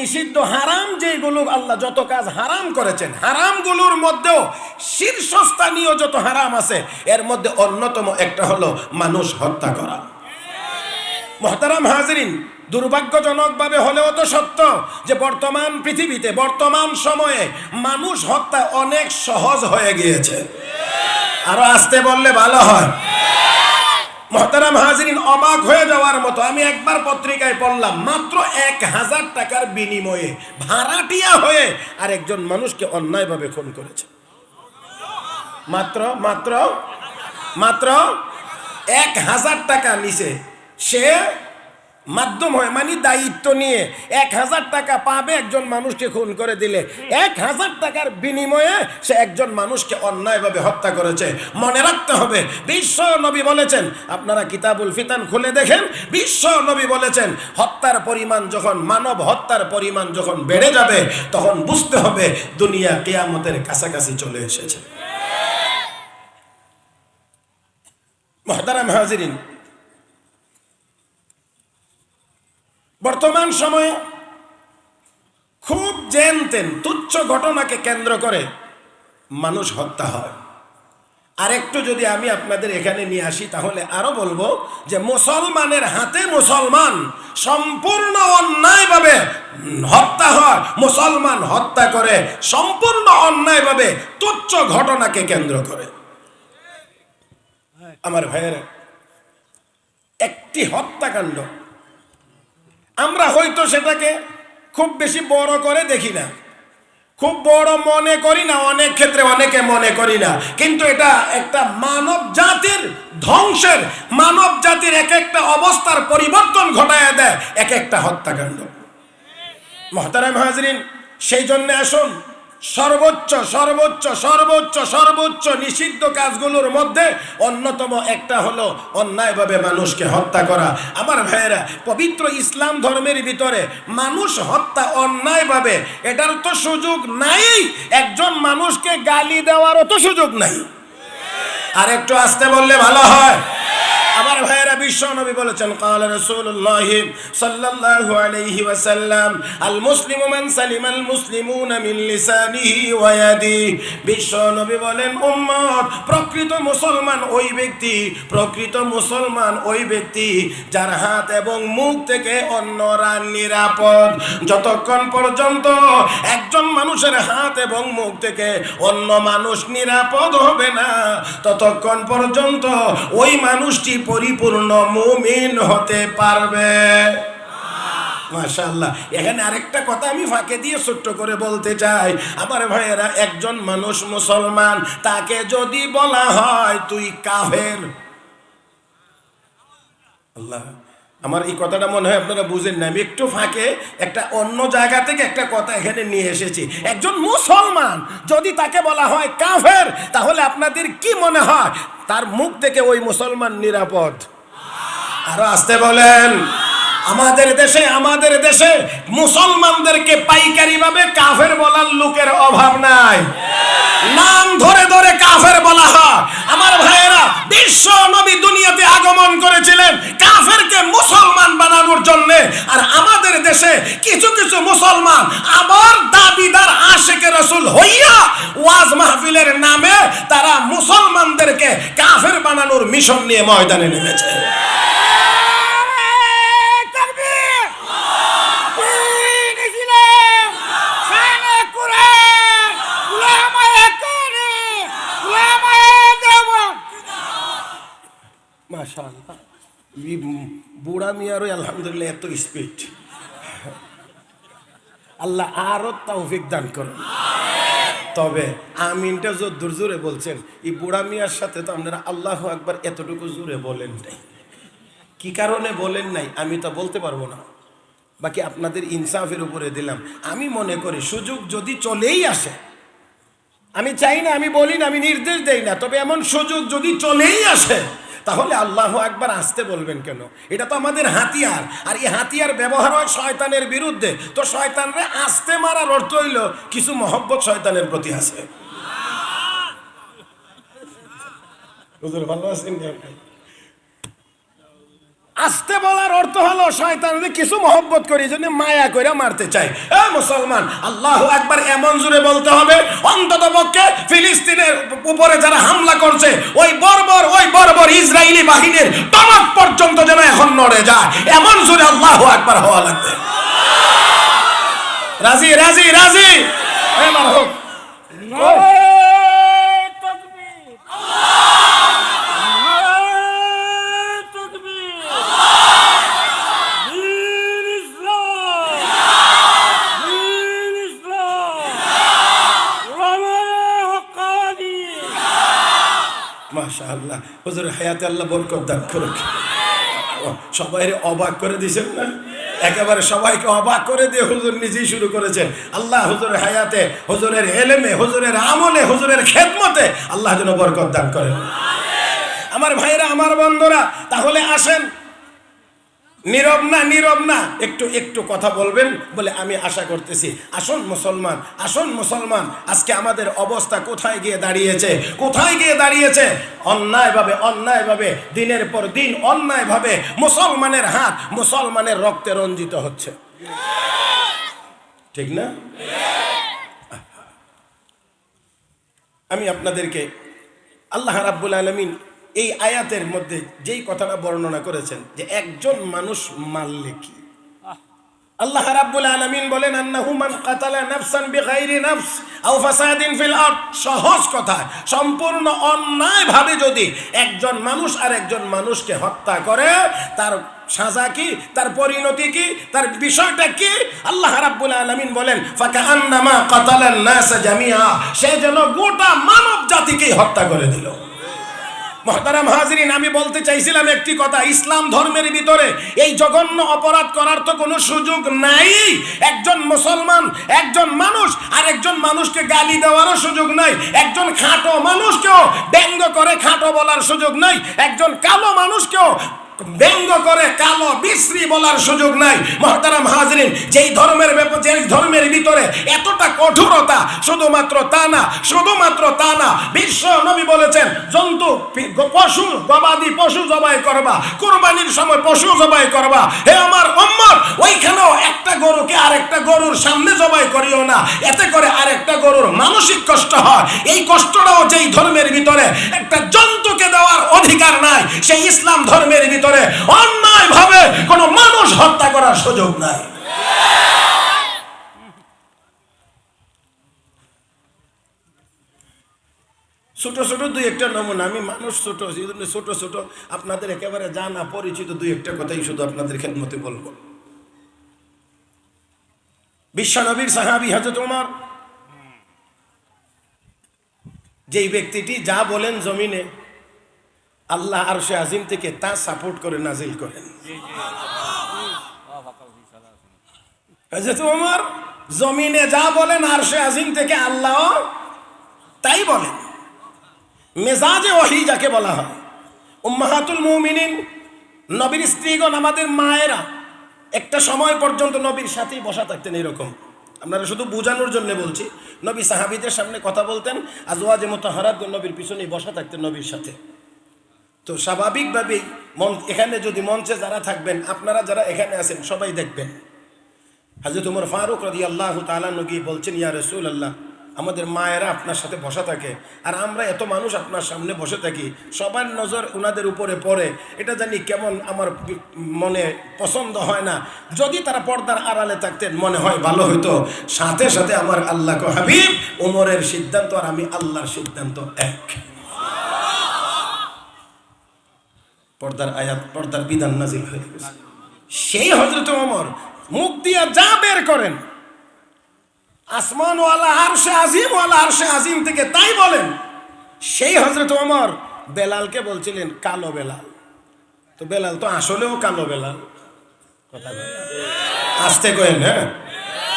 নিষিদ্ধ হারাম যেগুলো আল্লাহ যত কাজ হারাম করেছেন, হারামগুলোর মধ্যেও শীর্ষস্থানীয় যত হারাম আছে এর মধ্যে অন্যতম একটা হলো মানুষ হত্যা করা। মুহতারাম হাজিরিন, দুর্ভাগ্যজনকভাবে হলেও তো সত্য যে বর্তমান পৃথিবীতে বর্তমান সময়ে মানুষ হত্যা অনেক সহজ হয়ে গিয়েছে। আরো আসতে বললে ভালো হয়। মুহতারাম হাজিরিন, অবাক হয়ে যাওয়ার মতো, আমি একবার পত্রিকায় পড়লাম মাত্র 1000 টাকার বিনিময়ে ভাড়াটিয়া হয়ে আরেকজন মানুষকে অন্যায়ভাবে খুন করেছে। মাত্র মাত্র মাত্র 1000 টাকা নিছে সে, মাধ্যম হয়ে মানে দায়িত্ব নিয়ে 1000 টাকা পাবে একজন মানুষকে খুন করে দিলে। 1000 টাকার বিনিময়ে সে একজন মানুষকে অন্যায়ভাবে হত্যা করেছে। মনে রাখতে হবে, বিশ্ব নবী বলেছেন, আপনারা কিতাবুল ফিতান খুলে দেখেন, বিশ্ব নবী বলেছেন হত্যার পরিমাণ যখন, মানব হত্যার পরিমাণ যখন বেড়ে যাবে তখন বুঝতে হবে দুনিয়া কিয়ামতের কাছাকাছি চলে এসেছে। মুহতারাম হাজিরিন, বর্তমান সময়ে খুব জেনতেন তুচ্ছ ঘটনাকে কেন্দ্র করে মানুষ হত্যা হয়। আরেকটু যদি আমি আপনাদের এখানে নিয়ে আসি তাহলে আরো বলবো যে মুসলমানের হাতে মুসলমান সম্পূর্ণ অন্যায়ভাবে হত্যা হয়, মুসলমান হত্যা করে সম্পূর্ণ অন্যায়ভাবে তুচ্ছ ঘটনাকে কেন্দ্র করে। আমার ভাইয়েরা, একটি হত্যাকাণ্ড আমরা হয়তো সেটাকে খুব বেশি বড় করে দেখি না, খুব বড় মনে করি না, অনেক ক্ষেত্রে অনেকে মনে করি না, কিন্তু এটা একটা মানব জাতির ধ্বংসের, মানব জাতির এক একটা অবস্থার পরিবর্তন ঘটায় দেয় এক একটা হত্যাকাণ্ড। মুহতারাম হাজরিন, সেই জন্য আসুন সর্বোচ্চ সর্বোচ্চ সর্বোচ্চ সর্বোচ্চ নিষিদ্ধ কাজগুলোর মধ্যে অন্যতম একটা হলো অন্যায়ভাবে মানুষকে হত্যা করা। আমার ভাইয়েরা, পবিত্র ইসলাম ধর্মের ভিতরে মানুষ হত্যা অন্যায়ভাবে এটার তো সুযোগ নাই, একজন মানুষকে গালি দেওয়ারও তো সুযোগ নাই। আর একটু আসতে বললে ভালো হয়। আমার ভাইয়েরা, বিশ্ব নবী বলেছেন, ক্বালা রাসূলুল্লাহ সাল্লাল্লাহু আলাইহি ওয়াসাল্লাম, আল মুসলিমু মান সালিমাল মুসলিমুনা মিন লিসানিহি ওয়া ইয়াদিহি। বিশ্ব নবী বলেন, উম্মত, প্রকৃত মুসলমান ওই ব্যক্তি, প্রকৃত মুসলমান ওই ব্যক্তি যার হাত এবং মুখ থেকে অন্যরা নিরাপদ। যতক্ষণ পর্যন্ত একজন মানুষের হাত এবং মুখ থেকে অন্য মানুষ নিরাপদ হবে না ততক্ষণ পর্যন্ত ওই মানুষটি পরিপূর্ণ মুমিন হতে পারবে। মাশাআল্লাহ। এখানে আরেকটা কথা আমি ফাঁকে দিয়ে ছোট্ট করে বলতে চাই, আমার ভাইয়েরা, একজন মানুষ মুসলমান, তাকে যদি বলা হয় তুই কাফের, আল্লাহ, আমার এই কথাটা মনে হয় আপনারা বুঝেন না, আমি একটু ফাঁকে একটা অন্য জায়গা থেকে একটা কথা এখানে নিয়ে এসেছি। একজন মুসলমান যদি তাকে বলা হয় কাফের, তাহলে আপনাদের কি মনে হয় তার মুখ থেকে ওই মুসলমান নিরাপদ? আরো আসতে বলেন। আমাদের দেশে মুসলমানদেরকে পাইকারি ভাবে কাফের বলার লোকের অভাব নাই, নাম ধরে ধরে কাফের বলা হয়। আমার ভাইয়েরা, বিশ্ব নবী দুনিয়াতে আগমন করেছিলেন কাফেরকে মুসলমান বানানোর জন্য, আর আমাদের দেশে কিছু কিছু মুসলমান আবার দাবিদার আশিকে রাসূল হইয়া ওয়াজ মাহফিলের নামে তারা মুসলমানদেরকে কাফের বানানোর মিশন নিয়ে ময়দানে নেমেছে। মাশাআল্লাহ, বুড়া মিয়ারও আলহামদুলিল্লাহ এত স্পিড। আল্লাহ আরো তৌফিক দান করুন। তবে আমিনটা যদ্দূর জোরে বলছেন, এই বুড়া মিয়ার সাথে তো আপনারা আল্লাহু আকবার এতটুকু জোরে বলেন নাই। কি কারণে বলেন নাই আমি তো বলতে পারবো না, বাকি আপনাদের ইনসাফের উপরে দিলাম। আমি মনে করি সুযোগ যদি চলেই আসে, আমি চাই না, আমি বলি না, আমি নির্দেশ দেই না, তবে এমন সুযোগ যদি চলেই আসে তাহলে আল্লাহু আকবার আসতে বলবেন কেন? এটা তো আমাদের হাতিয়ার, আর এই হাতিয়ার ব্যবহার হয় শয়তানের বিরুদ্ধে। তো শয়তানরে আসতে মারার অর্থ হইল কিছু মহব্বত শয়তানের প্রতি আছে। হুজুর ভালো আছেন? আসতে বলার অর্থ হলো শয়তানকে কিছু মহব্বত করি জন্য মায়া করে মারতে চাই। এ মুসলমান, আল্লাহু আকবার এমন জোরে বলতে হবে অন্তত পক্ষে ফিলিস্তিনের উপরে যারা হামলা করছে ওই বর্বর ইসরায়েলি বাহিনীর টনক পর্যন্ত যেন এখন নড়ে যায়, এমন জোরে আল্লাহু আকবার হওয়া লাগবে। রাজি রাজি রাজি, এবার হোক। মাশাআল্লাহ, হুজুর হায়াতে আল্লাহ বরকত দান করুক। সবাই অবাক করে দিয়েছেন না, একেবারে সবাইকে অবাক করে দিয়ে হুজুর নিজেই শুরু করেছেন। আল্লাহ হুজুরের হায়াতে, হুজুরের এলেমে, হুজুরের আমলে, হুজুরের খেদমতে আল্লাহ যেন বরকত দান করেন। আমার ভাইরা, আমার বন্ধুরা, তাহলে আসেন, নীরব না, একটু কথা বলবেন বলে আমি আশা করতেছি। আসুন মুসলমান, আজকে আমাদের অবস্থা কোথায় গিয়ে দাঁড়িয়েছে? অন্যায়ভাবে দিনের পর দিন অন্যায়ভাবে মুসলমানের হাত মুসলমানের রক্তে রঞ্জিত হচ্ছে, ঠিক না? আমি আপনাদেরকে আল্লাহ রাব্বুল আলামিন এই আয়াতের মধ্যে যেই কথাটা বর্ণনা করেছেন যে একজন মানুষ মারলে কি, আল্লাহ রাব্বুল আলামিন বলেন আন্নাহু মান কাতালা নাফসান বিগাইরি নাফস আও ফাসাদিন ফিল আরদ। সহজ কথা, সম্পূর্ণ অন্যায়ভাবে যদি একজন মানুষ আর একজন মানুষকে হত্যা করে, তার সাজা কি, তার পরিণতি কি, তার বিষয়টা কি? আল্লাহ রাব্বুল আলামিন বলেন ফাকাআন্নামা কাতালান নাস জামিআ, সে যেন গোটা মানব জাতিকেই হত্যা করে দিল। মুহতারাম হাজিরিন, আমি বলতে চাইছিলাম একটি কথা, ইসলাম ধর্মের ভিতরে এই জঘন্য অপরাধ করার তো কোনো সুযোগ নাই। একজন মুসলমান, একজন মানুষ আর একজন মানুষকে গালি দেওয়ারও সুযোগ নাই, একজন খাটো মানুষকেও ব্যঙ্গ করে খাটো বলার সুযোগ নাই, একজন কালো মানুষকেও ব্যঙ্গ করে কালো বিশ্রী বলার সুযোগ নাই। মুহতারাম হাজিরিন, যেই ধর্মের ভিতরে এতটা কঠোরতা, শুধুমাত্র তা না, বিশ্ব নবী বলেছেন জন্তু, পশু, গবাদি পশু জবাই করবা, কুরবানির সময় পশু জবাই করবা। হে আমার উম্মত, ওইখানেও একটা গরুকে আরেকটা গরুর সামনে জবাই করিও না, এতে করে আরেকটা গরুর মানসিক কষ্ট হয়। এই কষ্টটাও যেই ধর্মের ভিতরে একটা জন্তুকে দেওয়ার অধিকার নাই, সেই ইসলাম ধর্মের ভিতরে অন্যায়ভাবে কোনো মানুষ হত্যা করার সুযোগ নাই। ছোট দুই একটা নমুনা, আমি মানুষ ছোট আপনাদের একেবারে জানা পরিচিত দুই একটা কথাই শুধু আপনাদের খেদমতে বলবো। বিশ্বনবীর সাহাবী হযরত ওমর, যেই ব্যক্তিটি যা বলেন জমিনে আল্লাহ আরশে আজিম থেকে তা সাপোর্ট করে নাজিল করেন। হযরত ওমর জমিনে যা বলেন আরশে আজিম থেকে আল্লাহ তাই বলেন। মেজাজে ওহী যাকে বলা হয়। উম্মাহাতুল মুমিনিন, নবীর স্ত্রীগণ, আমাদের মায়েরা একটা সময় পর্যন্ত নবীর সাথেই বসা থাকতেন। এরকম আপনারা শুধু বোঝানোর জন্য বলছি, নবী সাহাবীদের সামনে কথা বলতেন, আজওয়াজে মুতাহহারাতগণ নবীর পিছনেই বসা থাকতেন নবীর সাথে। তো স্বাভাবিকভাবেই এখানে যদি মঞ্চে যারা থাকবেন, আপনারা যারা এখানে আছেন সবাই দেখবেন হযরত ওমর ফারুক রাদিয়াল্লাহু তাআলা নবী বলছেন, ইয়া রাসূলুল্লাহ, আমাদের মায়েরা আপনার সাথে বসা থাকে আর আমরা এত মানুষ আপনার সামনে বসে থাকি, সবার নজর ওনাদের উপরে পড়ে, এটা জানি কেমন আমার মনে পছন্দ হয় না। যদি তারা পর্দার আড়ালে থাকতেন মনে হয় ভালো হইতো। সাথে সাথে আমার আল্লাহ কো হাবিব, ওমরের সিদ্ধান্ত আর আমি আল্লাহর সিদ্ধান্ত এক। পর্দার আয়াত, পর্দার বিধান নাজিল হয়ে গেছে। সেই হযরত ওমর মুখ দিয়ে যা বের করেন, আসমানওয়ালা আরশে আজিম থেকে তাই বলেন। সেই হযরত ওমর বেলালকে বলছিলেন কালো বেলাল। তো বেলাল তো আসলেও কালো বেলাল, কথা আসতে কইেন, হ্যাঁ,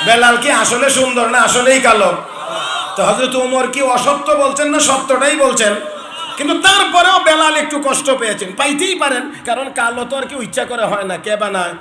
বেলাল কি আসলে সুন্দর না আসলেই কালো? তো হযরত ওমর কি অসত্য বলছেন না সত্যটাই বলছেন? কিন্তু তারপরেও বেলাল একটু কষ্ট পেয়েছেন, পাইতেই পারেন, কারণ কালো তো আর কেউ ইচ্ছা করে হয় না। কে বানান?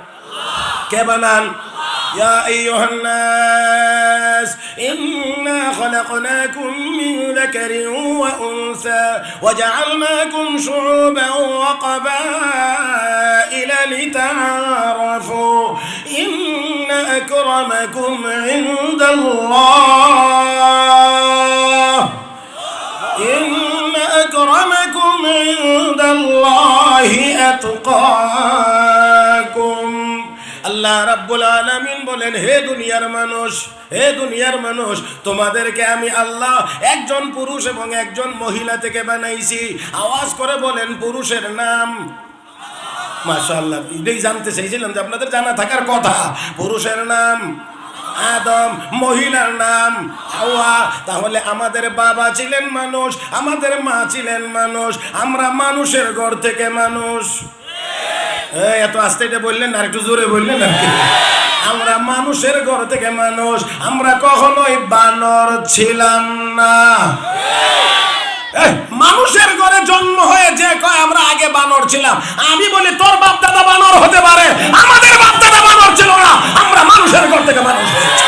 ইয়া আইয়ুহান নাস الناس إنا خلقناكم من ذكر وأنثى وجعلناكم شعوبا وقبائل لتعارفوا إن أكرمكم عند الله عند الله أتقاكم আল্লাহ রাব্বুল আলামিন বলেন, হে দুনিয়ার মানুষ, তোমাদেরকে আমি আল্লাহ একজন পুরুষ এবং একজন মহিলা থেকে বানাইছি। আওয়াজ করে বলেন পুরুষের নাম। মাশাআল্লাহ, এটাই জানতে চাইছিলাম যে আপনাদের জানা থাকার কথা। পুরুষের নাম আদম, মহিলার নাম হাওয়া। তাহলে আমাদের বাবা ছিলেন মানুষ, আমাদের মা ছিলেন মানুষ, আমরা মানুষের ঘর থেকে মানুষ। এত আস্তে এটা বললেন না, একটু জোরে বললেন আর কি। আমরা মানুষের ঘর থেকে মানুষ, আমরা কখনোই বানর ছিলাম না। মানুষের ঘরে জন্ম হয়ে যে কয় আমরা আগে বানর ছিলাম, আমি বলি তোর বাপ দাদা বানর হতে পারে, আমাদের বাপ দাদা বানর ছিল না, আমরা মানুষের ঘর থেকে মানুষ হয়েছি।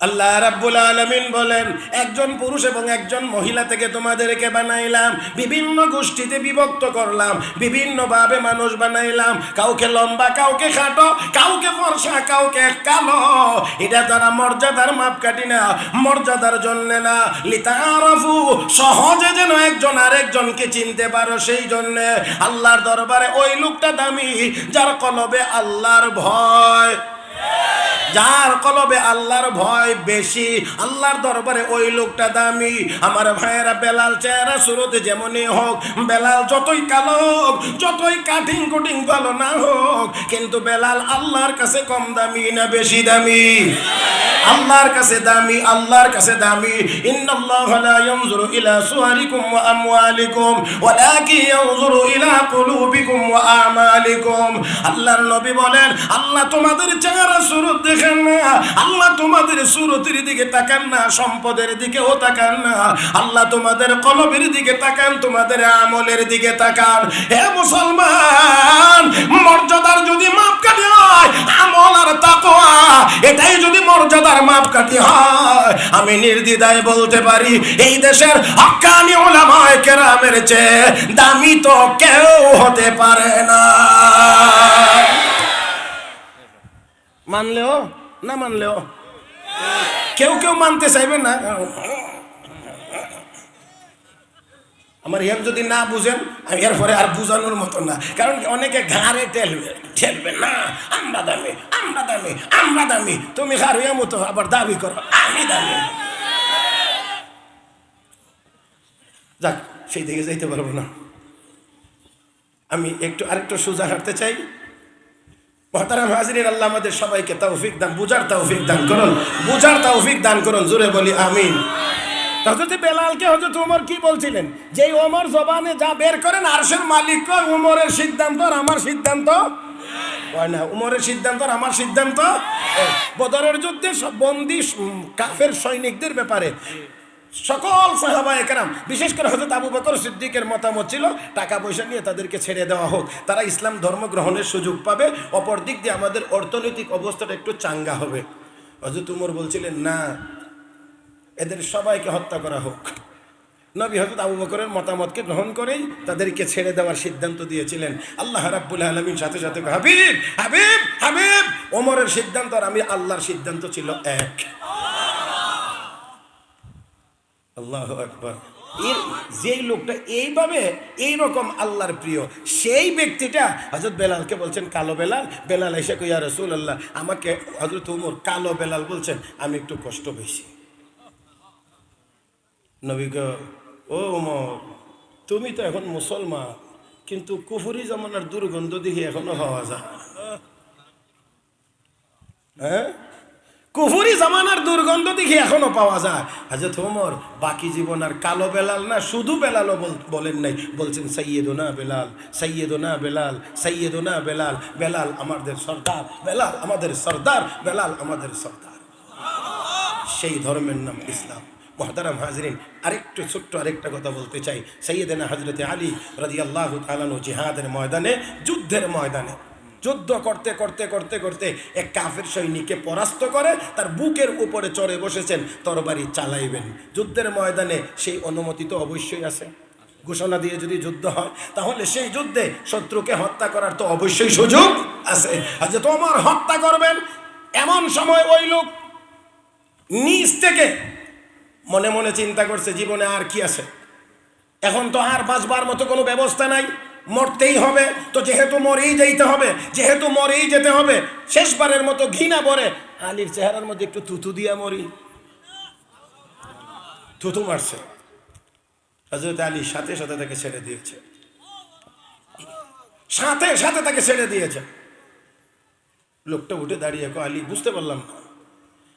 আল্লাহ রাব্বুল আলামিন বলেন, একজন পুরুষ এবং একজন মহিলা থেকে তোমাদেরকে বানাইলাম, বিভিন্ন গোষ্ঠীতে বিভক্ত করলাম, বিভিন্ন ভাবে মানুষ বানাইলাম, কাউকে লম্বা, কাউকে খাটো, কাউকে ফর্সা, কাউকে কালো। এটা দ্বারা মর্যাদার মাপকাঠি না, মর্যাদার জন্য না, লিতাআরাফু, সহজে যেন একজন আরেকজনকে চিনতে পারো সেই জন্য। আল্লাহর দরবারে ওই লোকটা দামি যার কলবে আল্লাহর ভয়, যার কলবে আল্লাহর ভয় বেশি। আল্লাহর দরবারে ওই লোকটা দামি। আমার ভাইয়েরা, বেলাল চেহারা শুরুতে যেমনই হোক, বেলাল যতই কালো হোক, যতই কাটিং কুটিং ভালো না হোক, কিন্তু বেলাল আল্লাহর কাছে কম দামি না বেশি দামি? আল্লাহর কাছে দামি, আল্লাহর কাছে দামি। ইন্নাল্লাহা লা ইয়ানজুরু ইলা সুওয়ারিকুম ওয়া আমওয়ালিকুম ওয়ালাকিন ইয়ানজুরু ইলা কুলুবিকুম ওয়া আমালিকুম। আল্লাহর নবী বলেন, আল্লাহ তোমাদের চেহারা সুরত দেখেন না, আল্লাহ তোমাদের সুরতের দিকে তাকান না, সম্পদের দিকেও তাকান না, আল্লাহ তোমাদের কলবের দিকে তাকান, তোমাদের আমলের দিকে তাকান। হে মুসলমান, মর্যাদার যদি মাপকাঠি হয় আমল আর তাকওয়া, এটাই যদি মর্যাদার মাপকাঠি হয়, আমি নির্দ্বিধায় বলতে পারি এই দেশের হক্কানি উলামায়ে কেরামের চেয়ে দামি তো কেউ হতে পারে না। মানলেও না মানলেও কেউ মানতে চাইবে না। আমার ইয়ার যদি না বুঝেন, আমি এর পরে আর বুঝানোর মতো না, কারণ অনেকে ঘাড়ে ঠেলবে না, আমরা দামি, আমরা দামি, আমরা দামি। তুমি হারিয়া মতো আবার দাবি করো আমি দামি। যাক, সেই দিকে যাইতে পারবো না। আমি আরেকটু সোজা হাঁটতে চাই। মুহতারাম হাজিরিন, আল্লাহ আমাদের সবাইকে তৌফিক দান, বুঝার তৌফিক দান করুন, বুঝার তৌফিক দান করুন। জোরে বলি আমিন। হযরত বেলালকে হযরত ওমর কি বলছিলেন? যে ওমর জবানে যা বের করেন আরশের মালিক কয় ওমরের সিদ্ধান্ত আর আমার সিদ্ধান্ত হয় না, ওমরের সিদ্ধান্ত আর আমার সিদ্ধান্ত। বদরের যুদ্ধে সব বন্দী কাফের সৈনিকদের ব্যাপারে সকল সাহাবায়ে কেরাম, বিশেষ করে হযরত আবু বকর সিদ্দিকের মতামত ছিল টাকা পয়সা নিয়ে তাদেরকে ছেড়ে দেওয়া হোক, তারা ইসলাম ধর্ম গ্রহণের সুযোগ পাবে, অপর দিক দিয়ে আমাদের অর্থনৈতিক অবস্থাটা একটু চাঙ্গা হবে। হযরত ওমর বলছিলেন না, এদের সবাইকে হত্যা করা হোক। নবী হযরত আবু বকরের মতামতকে গ্রহণ করেই তাদেরকে ছেড়ে দেওয়ার সিদ্ধান্ত দিয়েছিলেন। আল্লাহ রাব্বুল আলামিন সাথে সাথে হাবিব হাবিব হাবিব, ওমরের সিদ্ধান্ত আর আমি আল্লাহর সিদ্ধান্ত ছিল এক। আল্লাহু আকবার। যেই লোকটা এইভাবে এইরকম আল্লাহর প্রিয়, সেই ব্যক্তিটা হযরত বেলালকে বলছেন কালো বেলাল। বেলাল এসে কই, ইয়া রাসূলুল্লাহ, আমাকে হযরত ওমর কালো বেলাল বলছেন, আমি একটু কষ্ট পেয়েছি। নবী কয়, ও ওমর, তুমি তো এখন মুসলমান, কিন্তু কুফরি জামানার দুর্গন্ধ দেখি এখনো পাওয়া যায়। হ্যাঁ, কুফরি জামানার দুর্গন্ধ দেখি এখনো পাওয়া যায়। হযরত ওমর বাকি জীবন আর কালো বেলাল না, শুধু বেলালও বলেন নাই, বলছেন সাইয়্যিদুনা বেলাল, সাইয়্যিদুনা বেলাল, সাইয়্যিদুনা বেলাল। বেলাল আমাদের সর্দার, বেলাল আমাদের সর্দার, বেলাল আমাদের সর্দার। সেই ধর্মের নাম ইসলাম। মুহতারাম হাজরিন, আরেকটু ছোট্ট আরেকটা কথা বলতে চাই। সাইয়েদেনা হযরতে আলী রাদিয়াল্লাহু তাআলা আনহু জিহাদের ময়দানে, যুদ্ধের ময়দানে যুদ্ধ করতে করতে করতে করতে এক কাফের সৈনিককে পরাস্ত করে তার বুকের উপরে চড়ে বসেছেন, তরবারি চালাইবেন। যুদ্ধের ময়দানে সেই অনুমতি তো অবশ্যই আছে। ঘোষণা দিয়ে যদি যুদ্ধ হয়, তাহলে সেই যুদ্ধে শত্রুকে হত্যা করার তো অবশ্যই সুযোগ আছে। আর যে তোমার হত্যা করবেন, এমন সময় ওই লোক নিজ থেকে মনে মনে চিন্তা করছে, জীবনে আর কি আছে, এখন তো আর বাঁচবার মতো কোনো ব্যবস্থা নাই, মরতেই হবে। তো যেহেতু মরেই যাইতে হবে, যেহেতু মরেই যেতে হবে, শেষবারের মতো ঘৃণা পরে আলীর চেহারার মধ্যে একটু থুতু দিয়া মরি। থুতু মারছে। হযরত আলী সাথে সাথে তাকে ছেড়ে দিয়েছে, সাথে সাথে তাকে ছেড়ে দিয়েছে। লোকটা উঠে দাঁড়িয়ে কয়, আলী বুঝতে পারলাম না,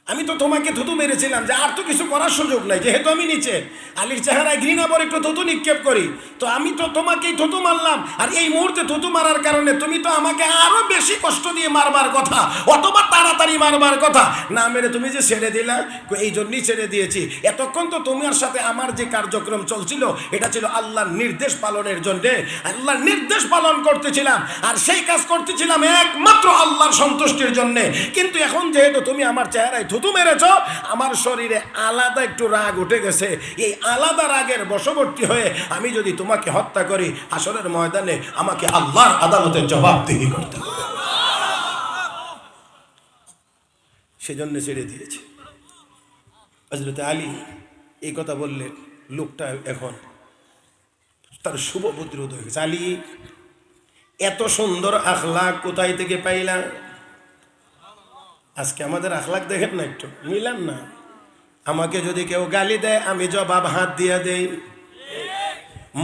আমি তো তোমাকে থুতু মেরেছিলাম যে আর তো কিছু করার সুযোগ নাই, যেহেতু আমি নিচে আলীর চেহারায় ঘৃণা পরে একটু থুতু নিক্ষেপ করি, তো আমি তো তোমাকেই থুতু মারলাম। আর এই মুহূর্তে থুতু মারার কারণে তুমি তো আমাকে আরো বেশি কষ্ট দিয়ে মারবার কথা, অথবা তাড়াতাড়ি মারবার কথা, না মেরে তুমি যে ছেড়ে দিলা, এই জন্যই ছেড়ে দিয়েছি। এতক্ষণ তো তোমার সাথে আমার যে কার্যক্রম চলছিল, এটা ছিল আল্লাহর নির্দেশ পালনের জন্যে, আল্লাহর নির্দেশ পালন করতেছিলাম, আর সেই কাজ করতেছিলাম একমাত্র আল্লাহর সন্তুষ্টির জন্যে। কিন্তু এখন যেহেতু তুমি আমার চেহারায় থুতু মেরেছ, আমার শরীরে আলাদা একটু রাগ উঠে গেছে। এই আলাদা রাগের বশবর্তী হয়ে আমি যদি তোমাকে হত্যা করি, হাসরের ময়দানে আমাকে আল্লাহর আদালতে জবাবদিহি করতে হবে। সেজন্য ছেড়ে দিয়েছে। হযরত আলী এই কথা বললে লোকটা এখন তার শুভ বুদ্ধি উদয় হয়েছে। আলী, এত সুন্দর আখলাক কোথায় থেকে পাইলা? আজকে আমাদের আখলাক দেখেন না, একটু মিলান না। আমাকে যদি কেউ গালি দেয়, আমি জবাব হাত দিয়ে দেই।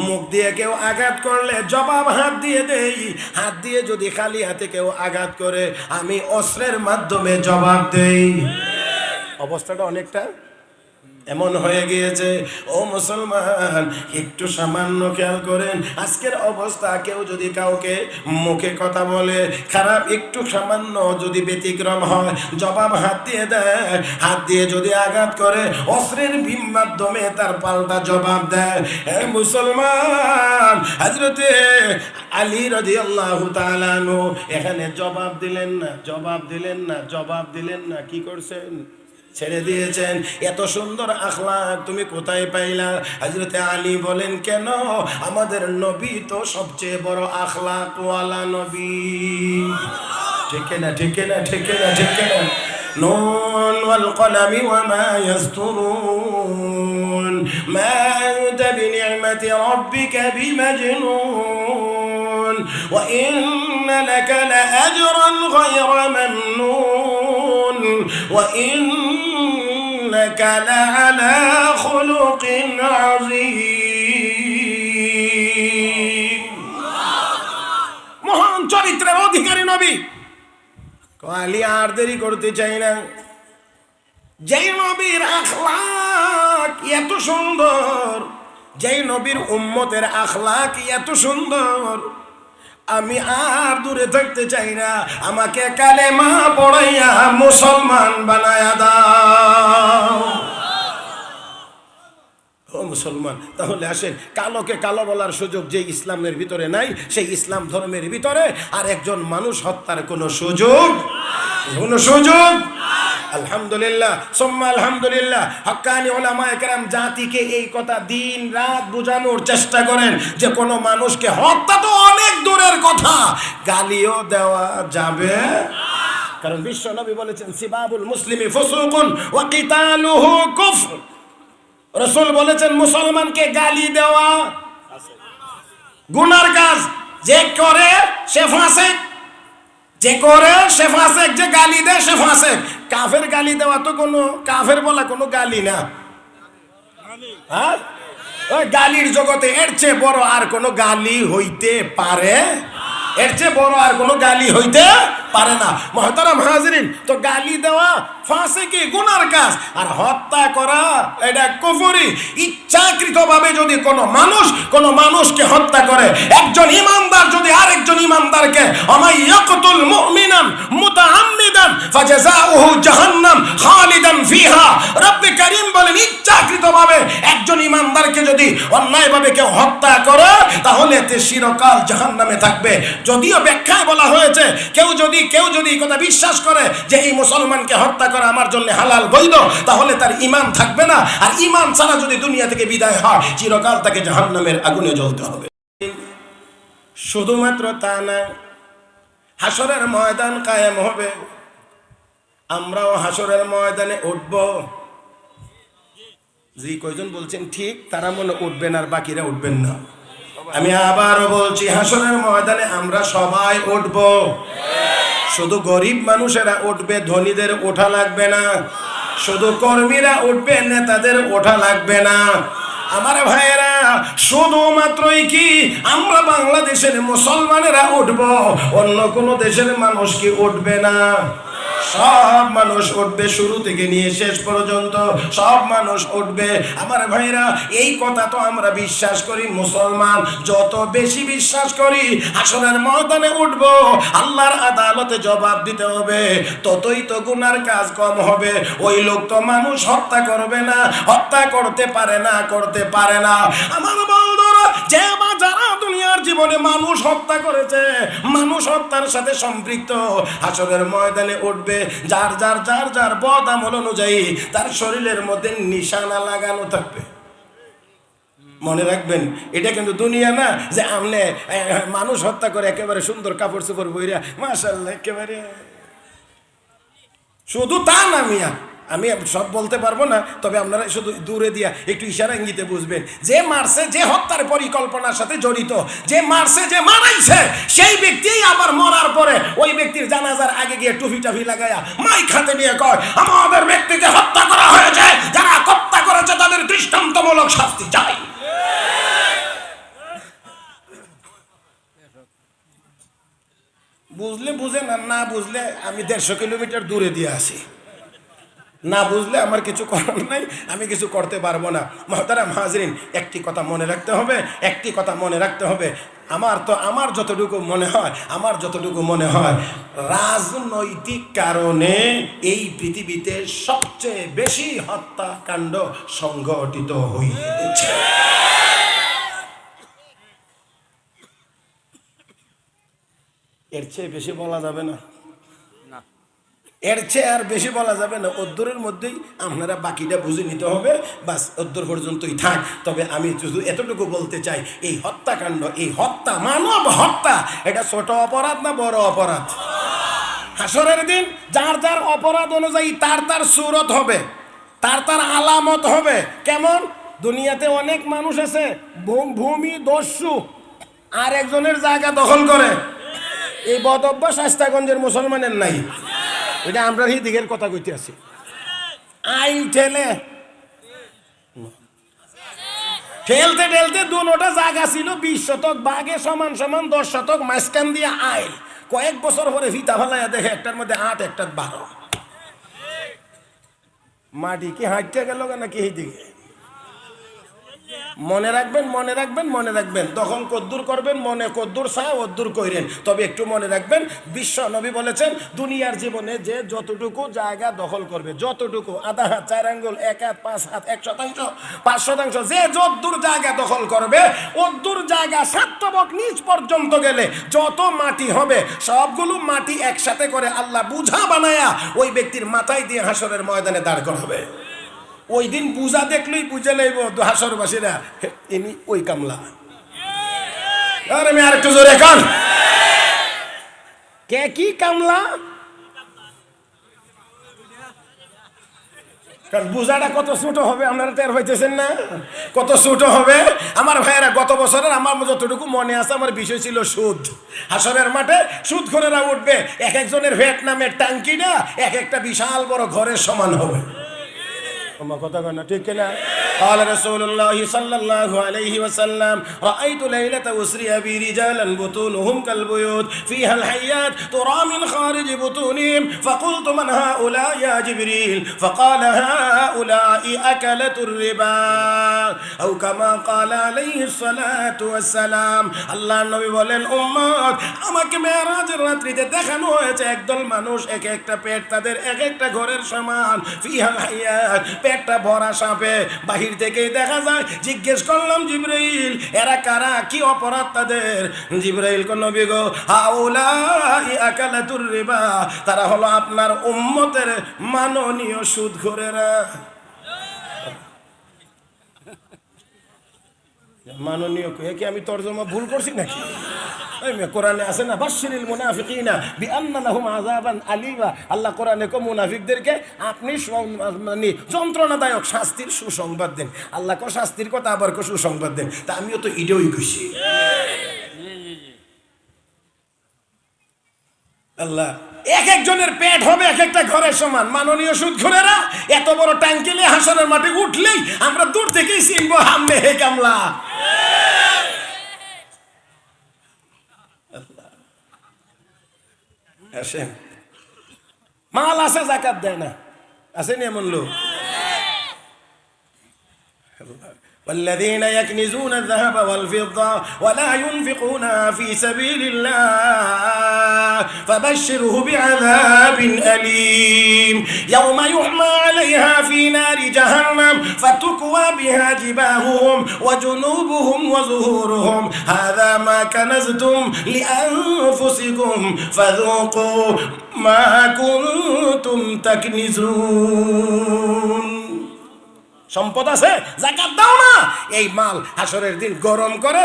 মুখ দিয়ে কেউ আঘাত করলে জবাব হাত দিয়ে দেই। হাত দিয়ে যদি খালি হাতে কেউ আঘাত করে, আমি অস্ত্রের মাধ্যমে জবাব দেই। অবস্থাটা অনেকটা এমন হয়ে গিয়েছে। ও মুসলমান, একটু সামান্য খেয়াল করেন আজকের অবস্থা। কেউ যদি কাউকে মুখে কথা বলে খারাপ, একটু সামান্য যদি ব্যতিক্রম হয়, জবাব হাত দিয়ে দেয়। হাত দিয়ে যদি আঘাত করে, অস্ত্রের মাধ্যমে তার পাল্টা জবাব দেয়। হে মুসলমান, হযরতে আলী রাদিয়াল্লাহু তাআলা আনহু এখানে জবাব দিলেন না, জবাব দিলেন না, জবাব দিলেন না। কি করছেন? ছেড়ে দিয়েছেন। এত সুন্দর আখলাক তুমি কোথায় পাইলা? হযরতে আলী বলেন, কেন? আমাদের নবী তো সবচেয়ে বড় আখলাকওয়ালা নবী। ঠিক না, ঠিক না, ঠিক না, ঠিক না। নুন ওয়াল কলামি ওয়া মা ইয়াসতুরুন মা আনতা বিনি'মাতি রাব্বিকা বিমাজনুন ওয়া ইন্না লাকা লাআজরান গায়রা মামনুন ওয়া ইন্নাকা লাআলা খুলুকিন আযীম। মহান চরিত্রের অধিকারী নবী। আলী আর দেরি করতে চাই না। যেই নবীর আখলাক এত সুন্দর, যেই নবীর উম্মতের আখলাক এত সুন্দর, আমি আর দূরে থাকতে চাই না। আমাকে কালেমা পড়াইয়া মুসলমান বানায়া দাও। ও মুসলমান, তাহলে আসেন, কালোকে কালো বলার সুযোগ যে ইসলামের ভিতরে নাই, সেই ইসলাম ধর্মের ভিতরে আর একজন মানুষ হত্যার কোনো সুযোগ, কোনো সুযোগ। আলহামদুলিল্লাহ, সুম্মা আলহামদুলিল্লাহ। হক্কানি উলামায়ে কেরাম জাতিকে এই কথা দিন রাত বোঝানোর চেষ্টা করেন যে কোনো মানুষকে হত্যা তো অনেক দূরের কথা, গালিও দেওয়া যাবে। কারণ বিশ্ব নবী বলেছেন, সিবাবুল মুসলিমি ফুসুকুন ওয়া কিতালুহু কুফর। রাসূল বলেছেন, মুসলমানকে গালি দেওয়া গুনার কাজ। যে করে সে ফাসিক, যে করে সে ফাসিক, যে গালি দেয় সে ফাসিক। কাফের গালি দেওয়া তো কোনো, কাফের বলা কোনো গালি না। হ্যাঁ, ওই গালির জগতে এর চেয়ে বড় আর কোনো গালি হইতে পারে? এর চেয়ে বড় আর কোনো গালি হইতে পারে না। মুহতারাম হাজিরিন, তো গালি দেওয়া ফাসিকি, গুনার কাজ। আর হত্যা করা এটা কুফরি। ইচ্ছাকৃতভাবে যদি কোনো মানুষকে হত্যা করে, একজন ইমানদার যদি আরেকজন ইমানদারকে, আমাই ইয়াকতুল মুমিনান মুতাআম্মিদান ফাজাযাউহু জাহান্নাম খালিদান ফিহা, রব্বে কারীম বলেন ইচ্ছাকৃতভাবে একজন ইমানদারকে যদি অন্যায়ভাবে কেউ হত্যা করে তাহলে তে চিরকাল জাহান্নামে থাকবে। যদিও ব্যাখ্যায় বলা হয়েছে কেউ যদি এই কথা বিশ্বাস করে যে এই মুসলমানকে হত্যা করা আমার জন্য হালাল বৈধ, তাহলে তার ঈমান থাকবে না। আর ঈমান ছাড়া যদি দুনিয়া থেকে বিদায় হয়, চিরকাল তাকে জাহান্নামের আগুনে জ্বলতে হবে। শুধুমাত্র তা না, হাসরের ময়দান কায়েম হবে, আমরাও হাসরের ময়দানে উঠব। যে কয়জন বলছেন ঠিক, তারা মনে উঠবেন আর বাকিরা উঠবেন না। আমি আবারও বলছি, হাসরের ময়দানে আমরা সবাই উঠব। শুধু গরিব মানুষেরা উঠবে, ধনীদের ওঠা লাগবে না। শুধু কর্মীরা উঠবে, নেতাদের ওঠা লাগবে না। আমার ভাইয়েরা, শুধুমাত্রই কি আমরা বাংলাদেশের মুসলমানেরা উঠব, অন্য কোনো দেশের মানুষ কি উঠবে না? সব মানুষ উঠবে, শুরু থেকে নিয়ে শেষ পর্যন্ত সব মানুষ উঠবে। আমার ভাইরা, এই কথা তো আমরা বিশ্বাস করি। মুসলমান যত বেশি বিশ্বাস করি হাসরের ময়দানে উঠব, আল্লাহর আদালতে জবাব দিতে হবে, ততই তো গুনার কাজ কম হবে। ওই লোক তো মানুষ হত্যা করবে না, হত্যা করতে পারে না। আমার বন্ধুরা, যে বা যারা দুনিয়ার জীবনে মানুষ হত্যা করেছে, মানুষ হত্যার সাথে সম্পৃক্ত, হাসরের ময়দানে উঠবে। যার বদ আমল অনুযায়ী তার শরীরের মধ্যে নিশানা লাগানো থাকবে। মনে রাখবেন, এটা কিন্তু দুনিয়া না যে আমনে মানুষ হত্যা করে একেবারে সুন্দর কাপড় চোপড় বইরা মাশাআল্লাহ একেবারে। শুধু তা না মিয়া, আমি সব বলতে পারবো না, তবে আপনারা শুধু দূরে দিয়া একটু ইশারা ইঙ্গিতে বুঝবেন। যে মারছে, যে হত্যার পরিকল্পনার সাথে জড়িত, যে মারছে, যে মারাইছে, সেই ব্যক্তি আবার মরার পরে ওই ব্যক্তির জানাজার আগে গিয়ে টুপি টাফি লাগায়া মাইক হাতে নিয়ে কয়, আমাদের ব্যক্তিকে হত্যা করা হয়েছে, যারা হত্যা করেছে তাদের দৃষ্টান্তমূলক শাস্তি চাই। বুঝলে বুঝেন, আর না বুঝলে আমি 150 কিলোমিটার দূরে দিয়ে আসি। না বুঝলে আমার কিছু করার নাই, আমি কিছু করতে পারবো না। মুহতারাম হাজরিন, একটি কথা মনে রাখতে হবে। আমার যতটুকু মনে হয় রাজনৈতিক কারণে এই পৃথিবীতে সবচেয়ে বেশি হত্যাকাণ্ড সংঘটিত হয়েছে। এর চেয়ে বেশি বলা যাবে না, এর চেয়ে আর বেশি বলা যাবে না। অদ্দূরের মধ্যেই আপনারা বাকিটা বুঝে নিতে হবে, বাস অদ্দূর পর্যন্তই থাক। তবে আমি শুধু এতটুকু বলতে চাই, এই হত্যাকাণ্ড, এই হত্যা, মানব হত্যা, এটা ছোট অপরাধ না বড় অপরাধ? হাসরের দিন যার অপরাধ অনুযায়ী তার সূরত হবে, তার আলামত হবে। কেমন? দুনিয়াতে অনেক মানুষ আছে ভূমি দস্যু, আর একজনের জায়গা দখল করে। এই বদ অভ্যাস আস্তাগঞ্জের মুসলমানের নাই, এটা আমরা এই দিকের কথা কইতে আছি। আইন ঠেলতে দুটা জায়গা ছিল, 20 শতক বাঘে সমান 10 শতক, মাঝখান দিয়ে আইল। কয়েক বছর পরে ফিতা ফেলাইয়া দেখে একটার মধ্যে 8, একটার 12। মাটি কি হাঁটতে গেল নাকি এই দিকে? মনে রাখবেন, তখন কদ্দুর করবেন, মনে কদ্দুর চায় অদ্দুর কইরেন। তবে একটু মনে রাখবেন, বিশ্ব নবী বলেছেন, দুনিয়ার জীবনে যে যতটুকু জায়গা দখল করবে, যতটুকু, আধা হাত, 4 আঙ্গুল, 1 হাত, 5 হাত, 1%, 5%, যে যতদূর জায়গা দখল করবে, অদ্দুর জায়গা সাতবক নিচ পর্যন্ত গেলে যত মাটি হবে, সবগুলো মাটি একসাথে করে আল্লাহ বুঝা বানায়া ওই ব্যক্তির মাথায় দিয়ে হাসরের ময়দানে দাঁড় করাবে। ওই দিন বুঝা দেখলেই বুঝে নেব হাসরবাসীরা, ইনি ওই কামলা। আর আমি আরেকটু জোরে কান, কে কি কামলা? কারণ বুঝাটা কত ছোট হবে আপনারা টের পাইতেছেন না? কত ছোট হবে আমার ভাইয়েরা। গত বছরের আমার যতটুকু মনে আছে, আমার বিষয় ছিল সুদ। হাসরের মাঠে সুদখোরেরা উঠবে, এক একজনের ভেট নামের টাঙ্কিটা এক একটা বিশাল বড় ঘরের সমান হবে। কথা কয় না ঠিক কিনা قال رسول الله صلى الله عليه وسلم رأيت ليلة أسري بي رجالا بطونهم كالبيوت فيها الحيات ترى من خارج بطونهم فقلت من هؤلاء يا جبريل فقال هؤلاء أكلة الربا أو كما قال عليه الصلاة والسلام الله নবী বলেন উম্মত আমাকে মেরাজের রাত্রিতে দেখানো হয়েছে একদল মানুষ এক একটা পেট তাদের এক একটা ঘরের সমান ফিহাল হায়াত পেটটা ভরা সাপে বাহির থেকেই দেখা যায় জিজ্ঞেস করলাম জিবরাইল এরা কারা কি অপরাধ তাদের জিবরাইল কো নবী গো হাউলাই আকালাতুর রিবা তারা হলো আপনার উম্মতের মাননীয় সুদখোরেরা মাননীয় কি আমি তরজমা ভুল করছি নাকি কোরআনে আছে না বাশশিরিল মুনাফিকিনা বিআন্না লাহুম আযাবান আলিমা আল্লাহ কোরআনে কো মুনাফিকদেরকে আপনি মানে যন্ত্রণাদায়ক শাস্তির সুসংবাদ দেন আল্লাহ কো শাস্তির কথা আবার কো সুসংবাদ দেন তা আমিও তো ইডোই কইছি আল্লাহ এক একজনের পেট হবে এক একটা ঘরের সমান মাননীয় সুদখোরেরা এত বড় ট্যাঙ্কিলে হাসরের মাঠে উঠলেই আমরা দূর থেকেই চিনবো হামনে হে কামলা আসেন মাল আছে যাকাত দেয় না আসেন এমন লোক والذين يكنزون الذهب والفضة ولا ينفقونها في سبيل الله فبشره بعذاب أليم يوم يحمى عليها في نار جهنم فتكوى بها جباههم وجنوبهم وظهورهم هذا ما كنزتم لأنفسكم فذوقوا ما كنتم تكنزون সম্পদ আছে যাকাত দাও না এই মাল হাসরের দিন গরম করে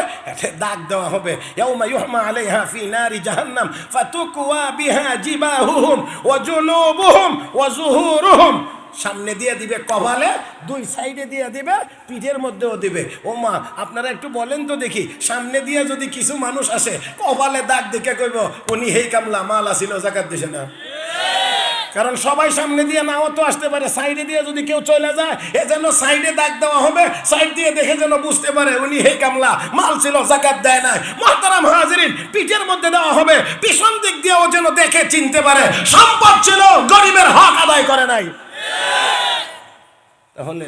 দাগ দেওয়া হবে ইয়াউমা ইউহমা আলাইহা ফি নারি জাহান্নাম ফাতুকওয়া বিহা জিবাহুহুম ওয়া জুনুবুহুম ওয়া যুহুরুহুম সামনে দিয়ে দিবে কপালে দুই সাইডে দিয়ে দিবে পিঠের মধ্যেও দিবে ও মা আপনারা একটু বলেন তো দেখি সামনে দিয়ে যদি কিছু মানুষ আসে কপালে দাগ দেখে কইব উনি হেই কামলা মাল আসিল যাকাত দিছে না কারণ সবাই সামনে দিয়ে নাও তো আসতে পারে সাইডে দিয়ে যদি কেউ চলে যায় এজন্য সাইডে দাগ দেওয়া হবে সাইড দিয়ে দেখে যেন বুঝতে পারে উনি হে কামলা মাল ছিল যাকাত দেয় নাই মুহতারাম হাজিরিন পিঠের মধ্যে দেওয়া হবে পিছন দিক দিয়েও যেন দেখে চিনতে পারে সম্পদ ছিল গরিবের হক আদায় করে নাই তাহলে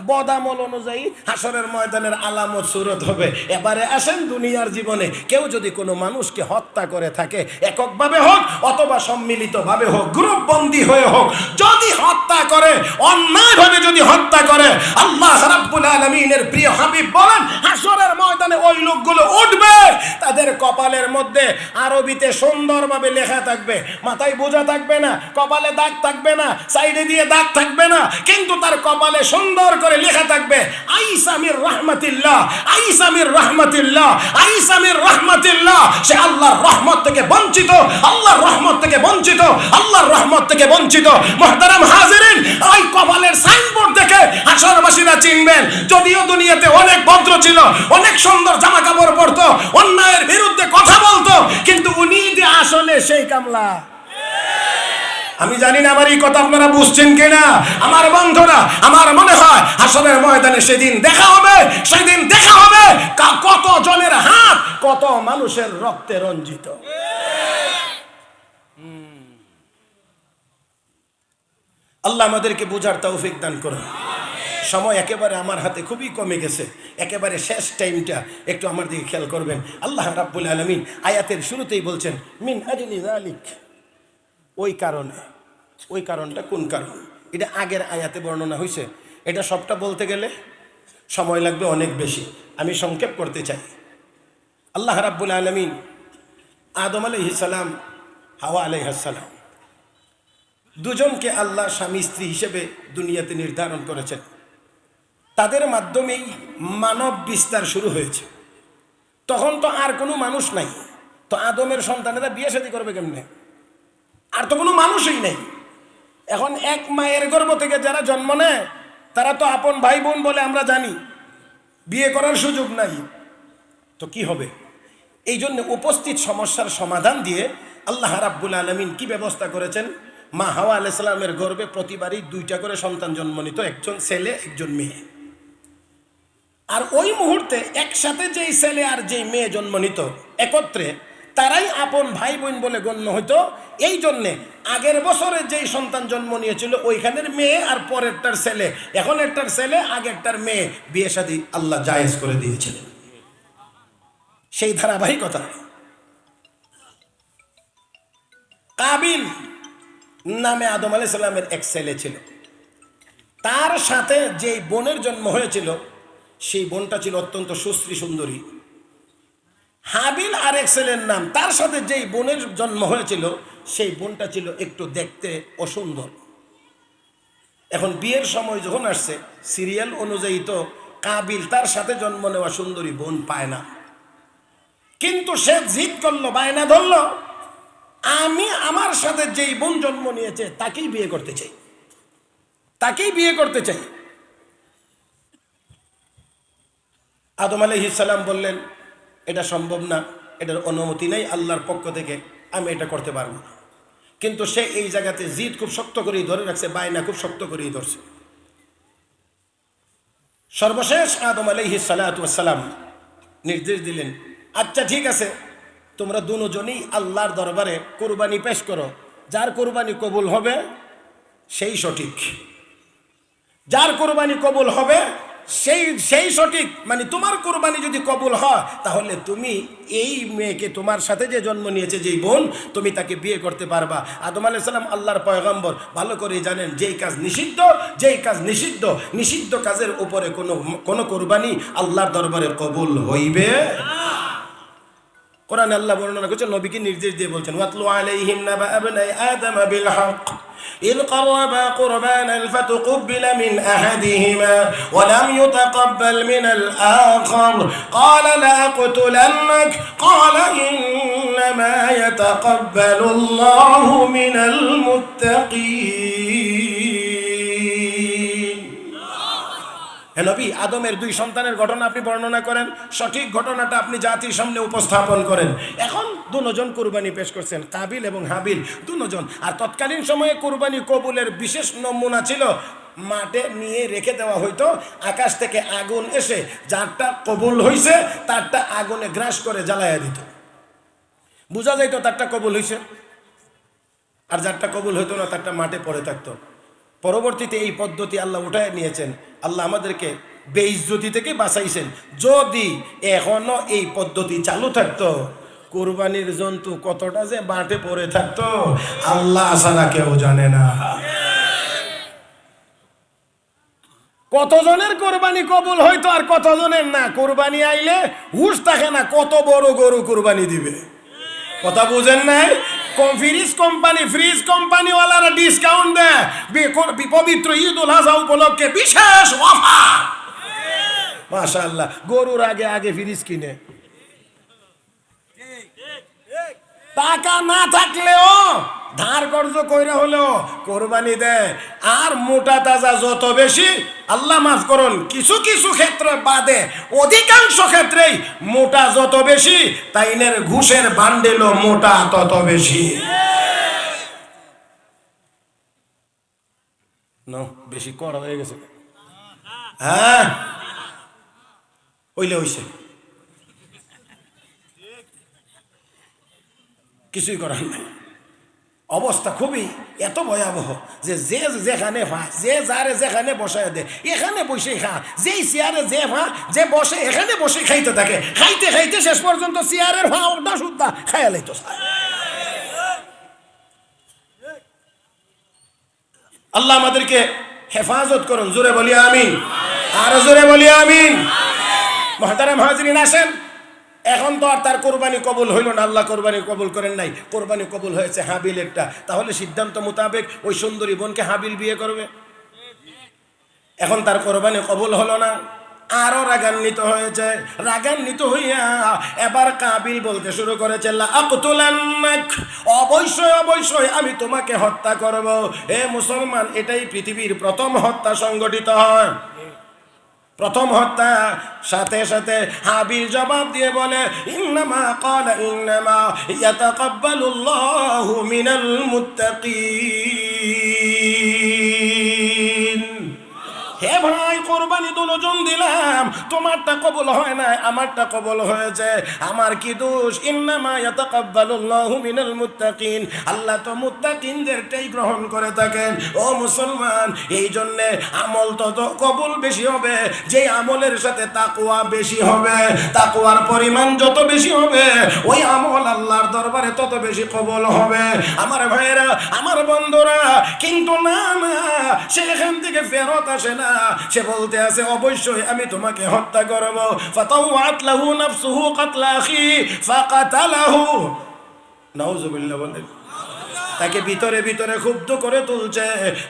বদামল অনুযায়ী হাসরের ময়দানের আলামত সুরত হবে এবারে আসেন দুনিয়ার জীবনে কেউ যদি কোনো মানুষকে হত্যা করে থাকে এককভাবে হোক অথবা সম্মিলিতভাবে হোক গ্রুপবন্দি হয়ে হোক যদি হত্যা করে অন্যায়ভাবে যদি হত্যা করে আল্লাহ রাব্বুল আলামিনের প্রিয় হাবিব বলেন হাসরের ময়দানে ওই লোকগুলো উঠবে তাদের কপালের মধ্যে আরবিতে সুন্দরভাবে লেখা থাকবে মাথায় বোঝা থাকবে না কপালে দাগ থাকবে না সাইডে দিয়ে দাগ থাকবে না কিন্তু তার কপালে সুন্দর করে লেখা থাকবে আইসামির রাহমাতিল্লাহ আইসামির রাহমাতিল্লাহ আইসামির রাহমাতিল্লাহ সে আল্লাহর রহমত থেকে বঞ্চিত আল্লাহর রহমত থেকে বঞ্চিত আল্লাহর রহমত থেকে বঞ্চিত মুহতারাম হাজিরিন ওই কপালের সাইনবোর্ড দেখে হাসরবাসীরা চিনবেন যদিও দুনিয়াতে অনেক ভদ্র ছিল অনেক সুন্দর জামা কাপড় পরতো অন্যায়ের বিরুদ্ধে কথা বলতো কিন্তু উনি যে আসলে সেই কামলা আমি জানি না আমার এই কথা আপনারা বুঝছেন কিনা আমার বন্ধুরা আমার মনে হয় হাসরের ময়দানে সেদিন দেখা হবে কত জনের হাত কত মানুষের রক্তে রঞ্জিত আল্লাহ আমাদেরকে বুঝার তৌফিক দান করুন সময় একেবারে আমার হাতে খুবই কমে গেছে একেবারে শেষ টাইমটা একটু আমার দিকে খেয়াল করবেন আল্লাহ রাব্বুল আলামিন আয়াতের শুরুতেই বলছেন মিন আজলি যালিক ওই কারণটা কোন কারণ এটা আগের আয়াতে বর্ণনা হয়েছে এটা সবটা বলতে গেলে সময় লাগবে অনেক বেশি আমি সংক্ষেপ করতে চাই আল্লাহ রাব্বুল আলামিন আদম আলাইহিস সালাম হাওয়া আলাইহিস সালাম দুজনকে আল্লাহ স্বামী স্ত্রী হিসেবে দুনিয়াতে নির্ধারণ করেছেন তাদের মাধ্যমেই মানব বিস্তার শুরু হয়েছে তখন তো আর কোনো মানুষ নাই তো আদমের সন্তানেরা বিয়ে শাদী করবে কেমনে আর তো কোনো মানুষই নেই এখন এক মায়ের গর্ভ থেকে যারা জন্ম নেয় তারা তো আপন ভাই বোন বলে আমরা জানি বিয়ে করার সুযোগ নাই তো কি হবে এই জন্য উপস্থিত সমস্যার সমাধান দিয়ে আল্লাহ রাব্বুল আলামিন কি ব্যবস্থা করেছেন মা হাওয়া আলাইহিস সালামের গর্ভে প্রতিবারই 2টা করে সন্তান জন্ম নিত, একজন ছেলে একজন মেয়ে। আর ওই মুহূর্তে একসাথে যেই ছেলে আর যেই মেয়ে জন্ম নিত একত্রে, তারাই আপন ভাই বোন বলে গণ্য হইতো। এই জন্যে আগের বছরে যেই সন্তান জন্ম নিয়েছিল ওইখানের মেয়ে আর পরেরটার ছেলে, এখন একটার ছেলে আগেরটার মেয়ে, বিয়ে শাদী আল্লাহ জায়েজ করে দিয়েছিলেন। সেই ধারাবাহিকতা। কাবিল নামে আদম আলাইহিস সালামের এক ছেলে ছিল, তার সাথে যেই বোনের জন্ম হয়েছিল সেই বোনটা ছিল অত্যন্ত সুশ্রী সুন্দরী। হাবিল আরেক ছেলের নাম, তার সাথে যেই বোনের জন্ম হয়েছিল সেই বোনটা ছিল একটু দেখতে অসুন্দর। এখন বিয়ের সময় যখন আসছে, সিরিয়াল অনুযায়ী তো কাবিল তার সাথে জন্ম নেওয়া সুন্দরী বোন পায় না, কিন্তু সে জিদ করলো, বায়না ধরলো, আমি আমার সাথে যেই বোন জন্ম নিয়েছে তাকেই বিয়ে করতে চাই, তাকেই বিয়ে করতে চাই। আদম আলাইহিস সালাম বললেন, এটা সম্ভব না, এটার অনুমতি নেই আল্লাহর পক্ষ থেকে, আমি এটা করতে পারবো না। কিন্তু সে এই জায়গাতে জিদ খুব শক্ত করেই ধরে রাখছে, বায়না খুব শক্ত করেই ধরছে। সর্বশেষ আদম আলাইহিস সালাম নির্দেশ দিলেন, আচ্ছা ঠিক আছে, তোমরা দুজনেই আল্লাহর দরবারে কুরবানি পেশ করো, যার কুরবানি কবুল হবে সেই সঠিক, যার কুরবানি কবুল হবে সেই সঠিক। মানে তোমার কুরবানি যদি কবুল হয় তাহলে তুমি এই মেয়েকে, তোমার সাথে যে জন্ম নিয়েছে যেই বোন, তুমি তাকে বিয়ে করতে পারবা। আদম আলাইহিস সালাম আল্লাহর পয়গম্বর, ভালো করে জানেন যেই কাজ নিষিদ্ধ, যেই কাজ নিষিদ্ধ, নিষিদ্ধ কাজের উপরে কোনো কুরবানি আল্লাহর দরবারে কবুল হইবে। কোরআনে আল্লাহ বর্ণনা করছেন, নবীকে নির্দেশ দিয়ে বলছেন, ওয়াতলু আলাইহিম নাবা আবনাই আদম বিল হক إذ قربا قربانا فتقبل من أحدهما ولم يتقبل من الآخر قال لأقتلنك قال إنما يتقبل الله من المتقين। হে নবী, আদমের 2 সন্তানের ঘটনা আপনি বর্ণনা করেন, সঠিক ঘটনাটা আপনি জাতির সামনে উপস্থাপন করেন। এখন দুজন কুরবানি পেশ করছেন, কাবিল এবং হাবিল দুজন। আর তৎকালীন সময়ে কুরবানি কবুলের বিশেষ নমুনা ছিল, মাঠে নিয়ে রেখে দেওয়া হইতো, আকাশ থেকে আগুন এসে যারটা কবুল হইছে তারটা আগুনে গ্রাস করে জ্বালাইয়া দিত, বোঝা যাইত তারটা কবুল হইছে। আর যারটা কবুল হইতো না তারটা মাঠে পড়ে থাকতো। পরবর্তীতে এই পদ্ধতি আল্লাহ উঠায় নিয়েছেন, আল্লাহ আমাদেরকে বেইজ্জতি থেকে বাঁচাইছেন। যদি এখনো এই পদ্ধতি চালু থাকতো, কুরবানির জন্তু কতটা যে মাঠে পড়ে থাকতো আল্লাহ ছাড়া কেউ জানে না। কতজনের কোরবানি কবুল হইতো আর কতজনের না। কোরবানি আইলে হুশ থাকে না, কত বড় গরু কোরবানি দিবে, কথা বুঝেন নাই? ফ্রিজ কোম্পানিওয়ালারা ডিসকাউন্ট দেয়, পবিত্র ঈদ উল আজহা উপলক্ষে বিশেষ অফার। মাশাআল্লাহ, গরুর আগে আগে ফ্রিজ কিনে। টাকা না থাকলেও ধার কর্জ কইরা হলেও কোরবানি দেয়। আর মোটা তাজা যত বেশি, আল্লাহ মাফ করুন, কিছু কিছু ক্ষেত্রে বাদে অধিকাংশ ক্ষেত্রেই মোটা যত বেশি, তাইনের ঘুষের বান্ডেলও মোটা তত বেশি। বেশি কড়া হয়ে গেছে, হ্যাঁ হইলে হইছে, কিছুই করার নাই। অবস্থা খুবই এত ভয়াবহ যে যেখানে পায়, যে যারে যেখানে বসায় দেয় এখানে বসে খা, যেই চেয়ারে যে বসে এখানে বসে খাইতে থাকে, খাইতে খাইতে শেষ পর্যন্ত চেয়ারের ভাওটা সুদ্ধা খাইয়া লাইতো। আল্লাহ আমাদেরকে হেফাজত করুন, জোরে বলি আমিন, আরো জোরে বলি আমিন। মুহতারাম হাজিরিন, আসেন, এখন তো আর তার কোরবানি কবুল হইল না, আল্লাহ কোরবানি কবুল করেন নাই, কোরবানি কবুল হয়েছে হাবিলেরটা। তাহলে সিদ্ধান্ত মোতাবেক ওই সুন্দরী বোনকে হাবিল বিয়ে করবে। এখন তার কোরবানি কবুল হলো না, আরো রাগান্বিত হয়েছে। রাগান্বিত হইয়া এবার কাবিল বলতে শুরু করেছে, অবশ্যই অবশ্যই আমি তোমাকে হত্যা করব। হে মুসলমান, এটাই পৃথিবীর প্রথম হত্যা সংগঠিত হয়। প্রথম হত্যা, সাথে সাথে হাবিল জবাব দিয়ে বলে ইন্নামা ক্বালা ইন্নামা ইয়াতাকাব্বালুল্লাহু মিনাল মুত্তাকিন। হে ভাই, কোরবানি দুজন দিলাম, তোমারটা কবুল হয় না, আমারটা কবুল হয়েছে, আমার কি দোষ? ইন্নামা ইয়াতাকাব্বালুল্লাহু মিনাল মুত্তাকিন, আল্লাহ তো মুত্তাকিনদেরটাই গ্রহণ করে থাকেন। ও মুসলমান, এই জন্য আমল তত কবুল বেশি হবে যে আমলের সাথে তাকওয়া বেশি হবে। তাকওয়ার পরিমাণ যত বেশি হবে ওই আমল আল্লাহর দরবারে তত বেশি কবুল হবে। আমার ভাইয়েরা, আমার বন্ধুরা, কিন্তু না না, সে এখান থেকে ফেরত আসে না, সে বলতে আছে অবশ্যই আমি তোমাকে হত্যা করব। ফাতাওয়াত লাহু নাফসুহু কাতলা আখি ফাকাতালাহু। নাউযুবিল্লাহ বলেন। তাকে ভিতরে ভিতরে ক্ষুব্ধ করে তুলছে,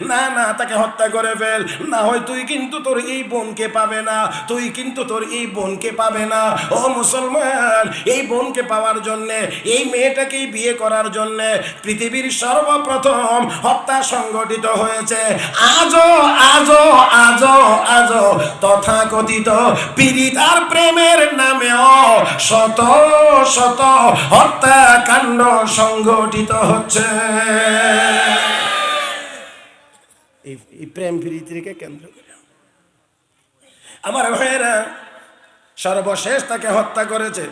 না না, তাকে হত্যা করে ফেল, না হয় তুই কিন্তু তোর এই বোনকে পাবে না, তুই কিন্তু তোর এই বোনকে পাবে না। ও মুসলমান, এই বোনকে পাওয়ার জন্যে, এই মেয়েটাকেই বিয়ে করার জন্যে পৃথিবীর সর্বপ্রথম হত্যা সংগঠিত হয়েছে। আজও আজও আজও আজও তথাকথিত পীড়িত আর প্রেমের নামেও শত শত হত্যাকাণ্ড সংগঠিত হচ্ছে। এই প্রেম প্রীতিকে কেন্দ্র করে আমার ভাইয়েরা, সর্বশেষ তাকে হত্যা করেছে,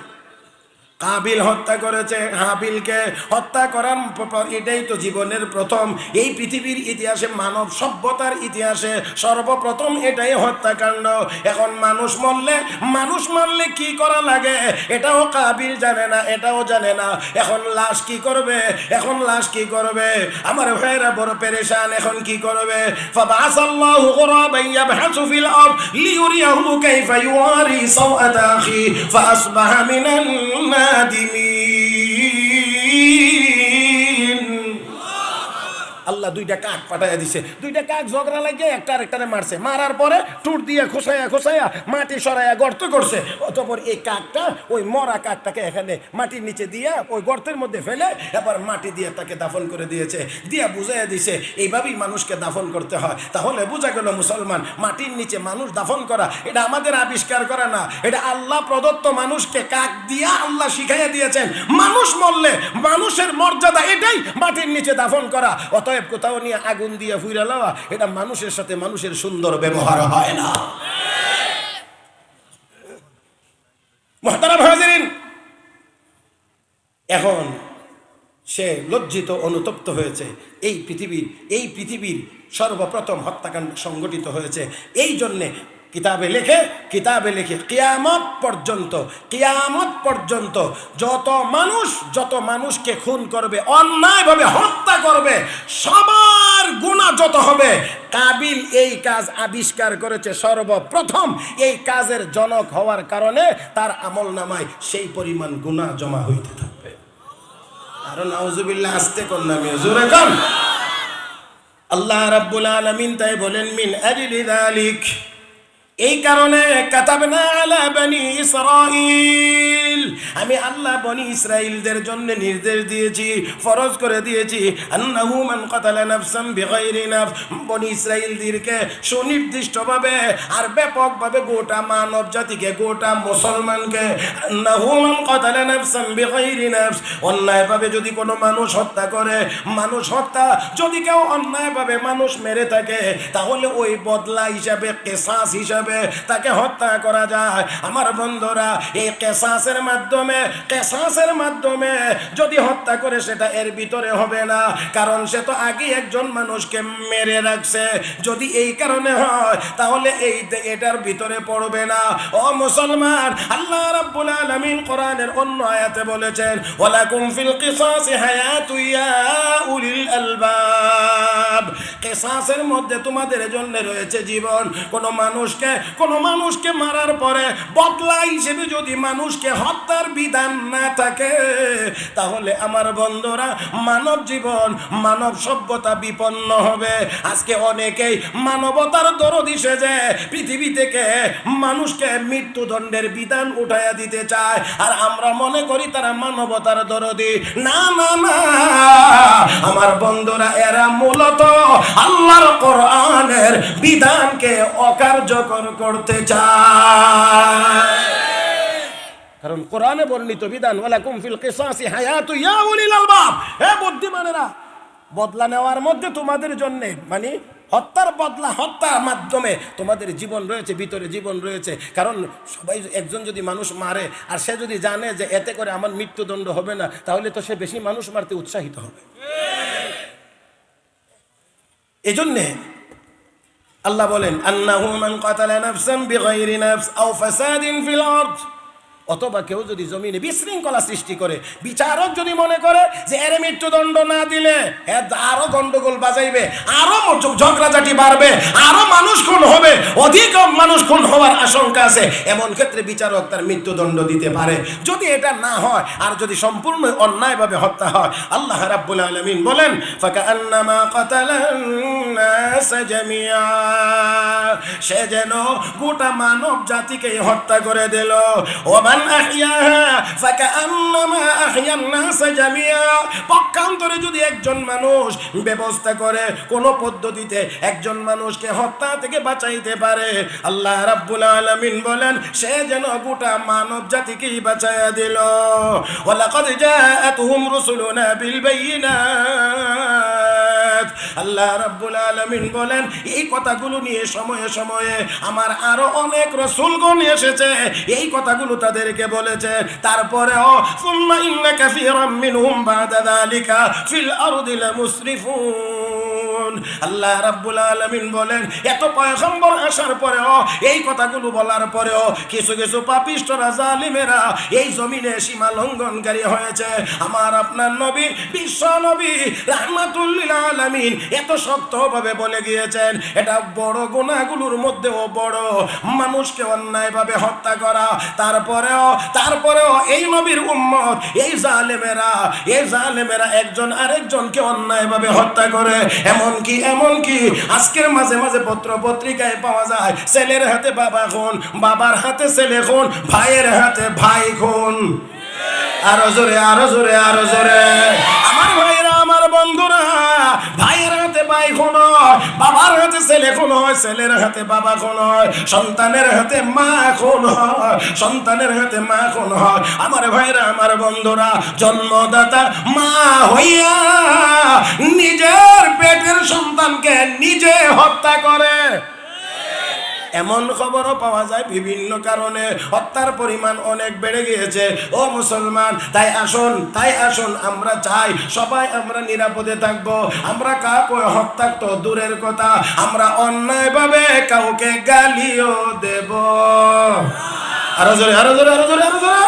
কাবিল হত্যা করেছে হাবিলকে। হত্যা করার পর এটাই তো জীবনের প্রথম, এই পৃথিবীর ইতিহাসে, মানব সভ্যতার ইতিহাসে সর্বপ্রথম এটাই হত্যাকাণ্ড। এখন মানুষ মারলে কি করা লাগে এটাও কাবিল জানে না, এটাও জানে না। এখন লাশ কি করবে, এখন লাশ কি করবে? আমার ভাইয়েরা বড় পেরেশান, এখন কি করবে? ফাবাসাল্লাহু গুরাবান ইয়াবহাসু ফিল আরদ লিইউরিয়াহু কাইফা ইউয়ারি সাওআতা আখি ফাআসবাহা মিনান আল্লাহ দুইটা কাক পাঠাইয়া দিছে, দুইটা কাক ঝগড়া লাগিয়ে একটা আরেকটারে মারছে, মারার পরে টুট দিয়ে খোসাইয়া মাটি সরাইয়া গর্ত করছে। অতঃপর এই কাকটা ওই মরা কাকটাকে এখানে মাটির নিচে দিয়া ওই গর্তের মধ্যে ফেলে এবার মাটি দিয়ে তাকে দাফন করে দিয়েছে, দিয়া বুঝাইয়া দিছে এইভাবেই মানুষকে দাফন করতে হয়। তাহলে বোঝা গেল মুসলমান, মাটির নিচে মানুষ দাফন করা এটা আমাদের আবিষ্কার করা না, এটা আল্লাহ প্রদত্ত। মানুষকে কাক দিয়া আল্লাহ শিখাইয়া দিয়েছেন, মানুষ মরলে মানুষের মর্যাদা এটাই, মাটির নিচে দাফন করা। অতএব কোথাও নিয়ে আগুন দিয়ে ফুইরা লওয়া, এটা মানুষের সাথে মানুষের সুন্দর ব্যবহার হয় না। মুহতারাম হাজিরিন, এখন সে লজ্জিত অনুতপ্ত হয়েছে। এই পৃথিবীর সর্বপ্রথম হত্যাকাণ্ড সংগঠিত হয়েছে। এই জন্যে কিতাবে লেখে কিয়ামত পর্যন্ত যত মানুষকে খুন করবে, অন্যায়ভাবে হত্যা করবে, সবার গুনাহ যত হবে, কাবিল এই কাজ আবিষ্কার করেছে সর্বপ্রথম। এই কাজের জনক হওয়ার কারণে তার আমলনামায় সেই পরিমাণ গুনাহ জমা হইতে থাকবে। আর নাউজুবিল্লাহ, আস্তে করলাম, জোরে কম। আল্লাহ রাব্বুল আলামিন তাই বলেন, মিন আজলি যালিক, এই কারণে কাতাবনা আলা বনি ইসরাইল, আমি আল্লাহ বনি ইসরাইলদের জন্য নির্দেশ দিয়েছি, ফরজ করে দিয়েছি, আন্নাহু মান কাতালা নাফসান বিগাইরি নাফস, বনি ইসরাইলদেরকে সুনির্দিষ্টভাবে আর ব্যাপকভাবে গোটা মানব জাতিকে, গোটা মুসলমানকে, আন্নাহু মান কাতালা নাফসান বিগাইরি নাফস, অন্যায়ভাবে যদি কোনো মানুষ হত্যা করে, মানুষ হত্যা যদি কেউ অন্যায়ভাবে মানুষ মেরে থাকে, তাহলে ওই বদলা হিসাবে, কিসাস হিসাবে তাকে হত্যা করা যায়। আমার বন্ধুরা, এই কিসাসের মাধ্যমে যদি হত্যা করে সেটা এর ভিতরে হবে না, কারণ সে তো আগে একজন মানুষকে মেরে রাখছে। যদি এই কারণে হয় তাহলে এটার ভিতরে পড়বে না। ও মুসলমান, আল্লাহ রাব্বুল আলামিন কোরআনের অন্য আয়াতে বলেছেন, ওয়ালাকুম ফিল কিসাসি হায়াতুন ইয়া উলিল আলবাব, কিসাসের মধ্যে তোমাদের জন্য রয়েছে জীবন। কোনো মানুষকে মারার পরে বদলা হিসেবে যদি মানুষকে হত্যার বিধান না থাকে, তাহলে আমার বন্ধুরা, মানব জীবন, মানব সভ্যতা বিপন্ন হবে। আজকে অনেকেই মানবতার দরদি সেজে পৃথিবী থেকে মানুষকে মৃত্যুদণ্ডের বিধান উঠাইয়া দিতে চায়, আর আমরা মনে করি তারা মানবতার দরদি। না না না, আমার বন্ধুরা, এরা মূলত আল্লাহর কোরআনের বিধানকে অকার্যকর করতে চায়। কারণ কোরআনে বর্ণিত বিধান ওয়ালাকুম ফিল কিসাসি হায়াতু ইয়া উলিল আলবাব, হে বুদ্ধিমানেরা, বদলা নেওয়ার মধ্যে তোমাদের জন্য, মানে হত্যার বদলা, হত্যার মাধ্যমে তোমাদের জীবন রয়েছে, ভিতরে জীবন রয়েছে। কারণ সবাই, একজন যদি মানুষ মারে আর সে যদি জানে যে এতে করে আমার মৃত্যুদণ্ড হবে না, তাহলে তো সে বেশি মানুষ মারতে উৎসাহিত হবে। এজন্যে আল্লাহ বলেন আন্নাহু মান কাতালা নাফসান বিগাইরি নাফস আও ফাসাদিন ফিল আরদ, অথবা কেউ যদি জমিনে বিশৃঙ্খলা সৃষ্টি করে, বিচারক যদি মনে করে যে এর মৃত্যুদণ্ড না দিলে আরো গন্ডগোল বাজাইবে, আরো ঝগড়াঝাটি বাড়বে, আরো মানুষ খুন হবে, অধিক মানুষ খুন হওয়ার আশঙ্কা আছে, এমন ক্ষেত্রে বিচারক তার মৃত্যুদণ্ড দিতে পারে। যদি এটা না হয় আর যদি সম্পূর্ণ অন্যায়ভাবে হত্যা হয়, আল্লাহ রাব্বুল আলামিন বলেন ফাকান্নামা কাতালান নাস জামিআ, সে যেন গোটা মানব জাতিকে হত্যা করে দিল। ওমান আহইয়াহা ফাকান্নামা আহইয়ান নাস জামিআ, পক্ষান্তরে যদি একজন মানুষ ব্যবস্থা করে কোন পদ্ধতিতে একজন মানুষকে হত্যা থেকে বাঁচাইতে পারে, আল্লাহ রাব্বুল আলামিন বলেন সে যেন গোটা মানব জাতিকেই বাঁচাইয়া দিল। ওয়ালাকাদ জাআতুহুম রুসুলুনা বিল বায়িনাত, আল্লাহ রাব্বুল আলামিন বলেন এই কথাগুলো নিয়ে সময়ে সময়ে আমার আরো অনেক রাসূলগণ এসেছে, এই কথাগুলো তাদেরকে বলেছে। তারপরেও সুম্মা ইন্না কাসীরাম মিনহুম বাদা যালিকা ফিল আরদি লামুসরিফুন, আল্লাহ রাব্বুল আলামিন বলেন এত পয়গম্বর আসার পরেও, এই কথাগুলো বলার পরেও কিছু কিছু পাপিষ্ঠরা, জালিমেরা এই জমিনে সীমা লঙ্ঘনকারী হয়েছে। আমার আপনার নবী, বিশ্ব নবী রাহমাতুল লিল আলামিন এত শক্তভাবে বলে গিয়েছেন, এটা বড় গুনাহগুলোর মধ্যেও বড় মানুষকে অন্যায়ভাবে হত্যা করা। তারপরেও এই নবীর উম্মত, এই জালেমেরা একজন আরেকজনকে অন্যায়ভাবে হত্যা করে। এমনকি আজকের মাঝে মাঝে পত্র পত্রিকায় পাওয়া যায় ছেলের হাতে বাবা খুন, বাবার হাতে ছেলে খুন, ভাইয়ের হাতে ভাই খুন। আরো জোরে, আরো জোরে, আরো জোরে। আমার ভাইরা, আমার বন্ধুরা, ভাইয়ের হাতে ভাই খুন হয়, বাবার হাতে ছেলে খুন হয়, ছেলের হাতে বাবা খুন হয়, সন্তানের হাতে মা খুন হয়, সন্তানের হাতে মা খুন হয়। আমার ভাইরা, আমার বন্ধুরা, জন্মদাতা মা হইয়া নিজের পেটের সন্তানকে নিজে হত্যা করে, এমন খবরও পাওয়া যায়। বিভিন্ন কারণে হত্যার পরিমাণ অনেক বেড়ে গিয়েছে। ও মুসলমান, তাই আসুন আমরা চাই সবাই আমরা নিরাপদে থাকবো। আমরা কাউকে হত্যা তো দূরের কথা, আমরা অন্যায়ভাবে কাউকে গালিও দেব। আরো জোরে, আরো জোরে, আরো জোরে, আরো জোরে।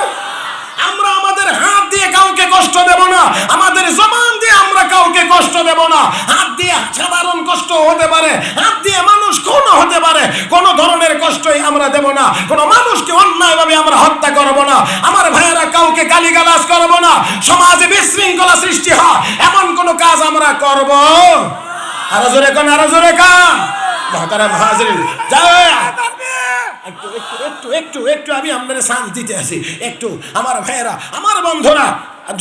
আমরা আমাদের হাত দিয়ে কাউকে কষ্ট দেব না, আমাদের জবান দিয়ে আমরা কাউকে কষ্ট দেব না। হাত দিয়ে সাধারণ কষ্ট হতে পারে, হাত দিয়ে মানুষ খুন হতে পারে, কোন ধরনের কষ্টই আমরা দেব না। কোন মানুষকে অন্যায়ভাবে আমরা হত্যা করব না। আমার ভাইয়েরা, কাউকে গালিগালাজ করব না। সমাজে বিশৃঙ্খলা সৃষ্টি হয় এমন কোন কাজ আমরা করব। আরো জোরে কান, আরো জোরে কান। মহতারাম হাজিরিন, একটু আমি আপনাদের শান্তিতে আছি একটু। আমার ভাইয়েরা, আমার বন্ধুরা,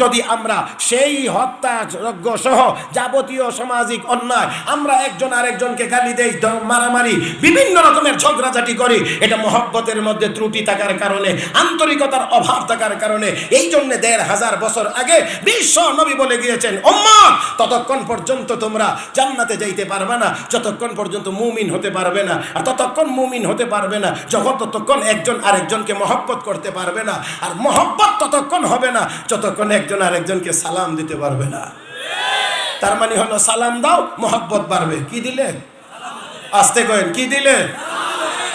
যদি আমরা সেই হত্যাযজ্ঞ সহ যাবতীয় সামাজিক অন্যায়, আমরা একজন আরেকজনকে গালি দেই, মারামারি, বিভিন্ন রকমের ঝগড়াঝাটি করি, এটা মহব্বতের মধ্যে ত্রুটি থাকার কারণে, আন্তরিকতার অভাব থাকার কারণে। এই জন্য ১৫০০ বছর আগে বিশ্ব নবী বলে গিয়েছেন, উম্মত ততক্ষণ পর্যন্ত তোমরা জান্নাতে যাইতে পারবে না যতক্ষণ পর্যন্ত মুমিন হতে পারবে না। আর ততক্ষণ মুমিন হতে পারবে না ততক্ষণ একজন আরেকজনকে মহব্বত করতে পারবে না। আর মহব্বত ততক্ষণ হবে না যতক্ষণ একজন আরেকজনকে সালাম দিতে পারবে না। তার মানে হলো সালাম দাও, মহব্বত বাড়বে। কি দিলে? আস্তে কয়েন, কি দিলে?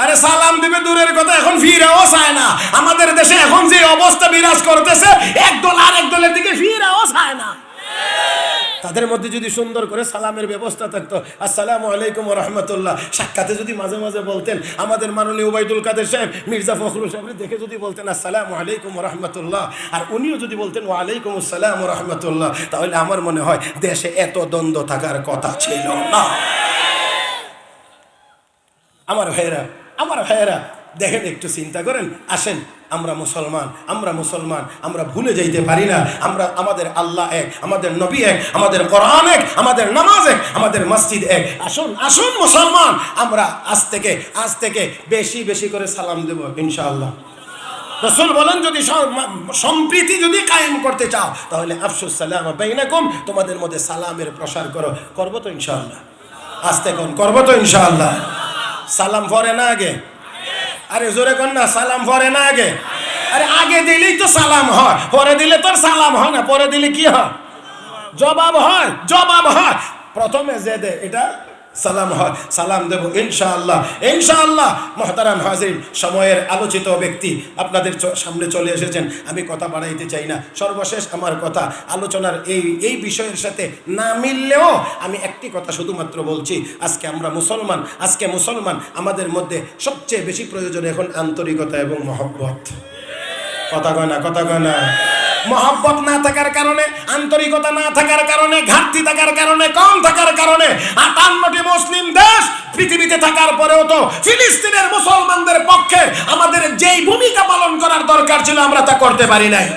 আরে সালাম দিবে দূরের কথা, এখন ফিরাও চায় না। আমাদের দেশে এখন যে অবস্থা বিরাজ করতেছে, একদল আরেক দলের দিকে ফিরাও চায় না। তাদের মধ্যে যদি সুন্দর করে সালামের ব্যবস্থা থাকতো, আসসালামু আলাইকুম ওয়া রাহমাতুল্লাহ, সাক্ষাতে যদি মাঝে মাঝে বলতেন, আমাদের মাননীয় ওবায়দুল কাদের সাহেব, মির্জা ফখরুল সাহেব দেখে যদি বলতেন আসসালামু আলাইকুম ওয়া রাহমাতুল্লাহ, আর উনিও যদি বলতেন ওয়া আলাইকুম আসসালাম ওয়া রাহমাতুল্লাহ, তাহলে আমার মনে হয় দেশে এত দ্বন্দ্ব থাকার কথা ছিল না। আমার ভাইয়েরা, দেখেন, একটু চিন্তা করেন। আসেন, আমরা মুসলমান, আমরা ভুলে যাইতে পারি না। আমরা, আমাদের আল্লাহ এক, আমাদের নবী এক, আমাদের কোরআন এক, আমাদের নামাজ এক, আমাদের মসজিদ এক। আসুন আসুন মুসলমান, আমরা আজ থেকে বেশি বেশি করে সালাম দেব ইনশাআল্লাহ। রাসূল বলেন, যদি সম্প্রীতি যদি কায়েম করতে চাও তাহলে আফসুস সালাম বাইনাকুম, তোমাদের মধ্যে সালামের প্রসার করবো তো ইনশাআল্লাহ। আস্তে কোন করবো তো ইনশাআল্লাহ। সালাম পরে না আগে? আরে জোরে কোন না, সালাম পরে না আগে? আরে আগে দিলেই তো সালাম হয়, পরে দিলে তোর সালাম হয় না। পরে দিলে কি হয়? জবাব হয়। প্রথমে যে দে এটা সালাম হয়, সালাম দেব ইনশাআল্লাহ। মুহতারাম হাজির, সময়ের আলোচিত ব্যক্তি আপনাদের সামনে চলে এসেছেন। আমি কথা বাড়াইতে চাই না। সর্বশেষ আমার কথা, আলোচনার এই বিষয়ের সাথে না মিললেও আমি একটি কথা শুধুমাত্র বলছি, আজকে মুসলমান, আমাদের মধ্যে সবচেয়ে বেশি প্রয়োজন এখন আন্তরিকতা এবং মহব্বত। কথা কয় না। মহব্বত না থাকার কারণে, আন্তরিকতা না থাকার কারণে, ঘাটতি থাকার কারণে, কম থাকার কারণে 58টি মুসলিম দেশ পৃথিবীতে থাকার পরেও তো ফিলিস্তিনের মুসলমানদের পক্ষে আমাদের যেই ভূমিকা পালন করার দরকার ছিল আমরা তা করতে পারি নাই।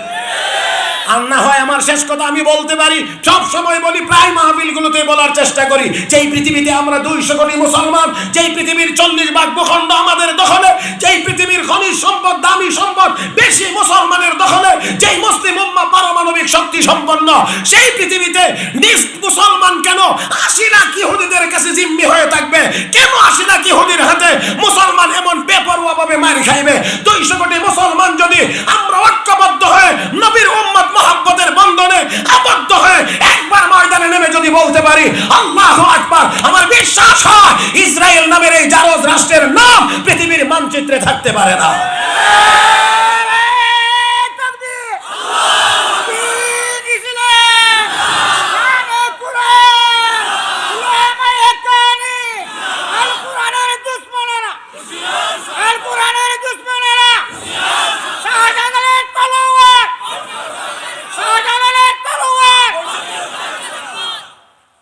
আর না হয় আমার শেষ কথা আমি বলতে পারি, সব সময় বলি, প্রায় মাহফিলগুলোতে বলার চেষ্টা করি, যেই পৃথিবীতে আমরা 200 কোটি মুসলমান, যেই পৃথিবীর 40 ভাগ ভূখণ্ড আমাদের দখলে, যেই পৃথিবীর খনিজ সম্পদ, দামি সম্পদ বেশি মুসলমানের দখলে, যেই মুসলিম উম্মাহ পারমাণবিক শক্তি সম্পন্ন, সেই পৃথিবীতে নিজ মুসলমান কেন 80 লাখ ইহুদিদের কাছে জিম্মি হয়ে থাকবে? কেন 80 লাখ ইহুদির হাতে মুসলমান এমন বেপরোয়াভাবে মার খাইবে? 200 কোটি মুসলমান যদি আমরা ঐক্যবদ্ধ হয়ে নবীর উম্মত মহব্বতের বন্ধনে আবদ্ধ হয়ে একবার ময়দানে নেমে যদি বলতে পারি আল্লাহু আকবার, আমার বিশ্বাস হয় ইসরায়েল নামের এই জারজ রাষ্ট্রের নাম পৃথিবীর মানচিত্রে থাকতে পারে না।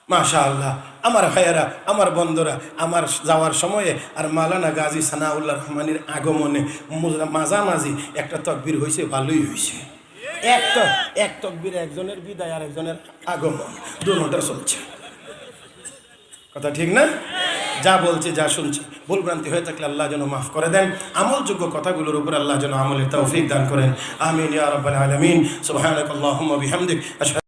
মাশাআল্লাহ, আমার ভাইয়েরা, আমার বন্ধুরা, আমার যাওয়ার সময়ে আর মাওলানা গাজী সানাউল্লাহ রহমানের আগমনে মাঝামাঝি একটা তাকবীর হয়েছে, ভালোই হয়েছে। এক তাকবীরে একজনের বিদায় আর একজনের আগমন, দুটোটা চলছে। কথা ঠিক না? যা বলছি, যা শুনছি, ভুলভ্রান্তি হয়ে থাকলে আল্লাহ যেন মাফ করে দেন। আমলযোগ্য কথাগুলোর উপর আল্লাহ যেন আমলের তৌফিক দান করেন। আমিন ইয়া রাব্বাল আলামিন। সুবহানাকাল্লাহুম্মা বিহামদিক।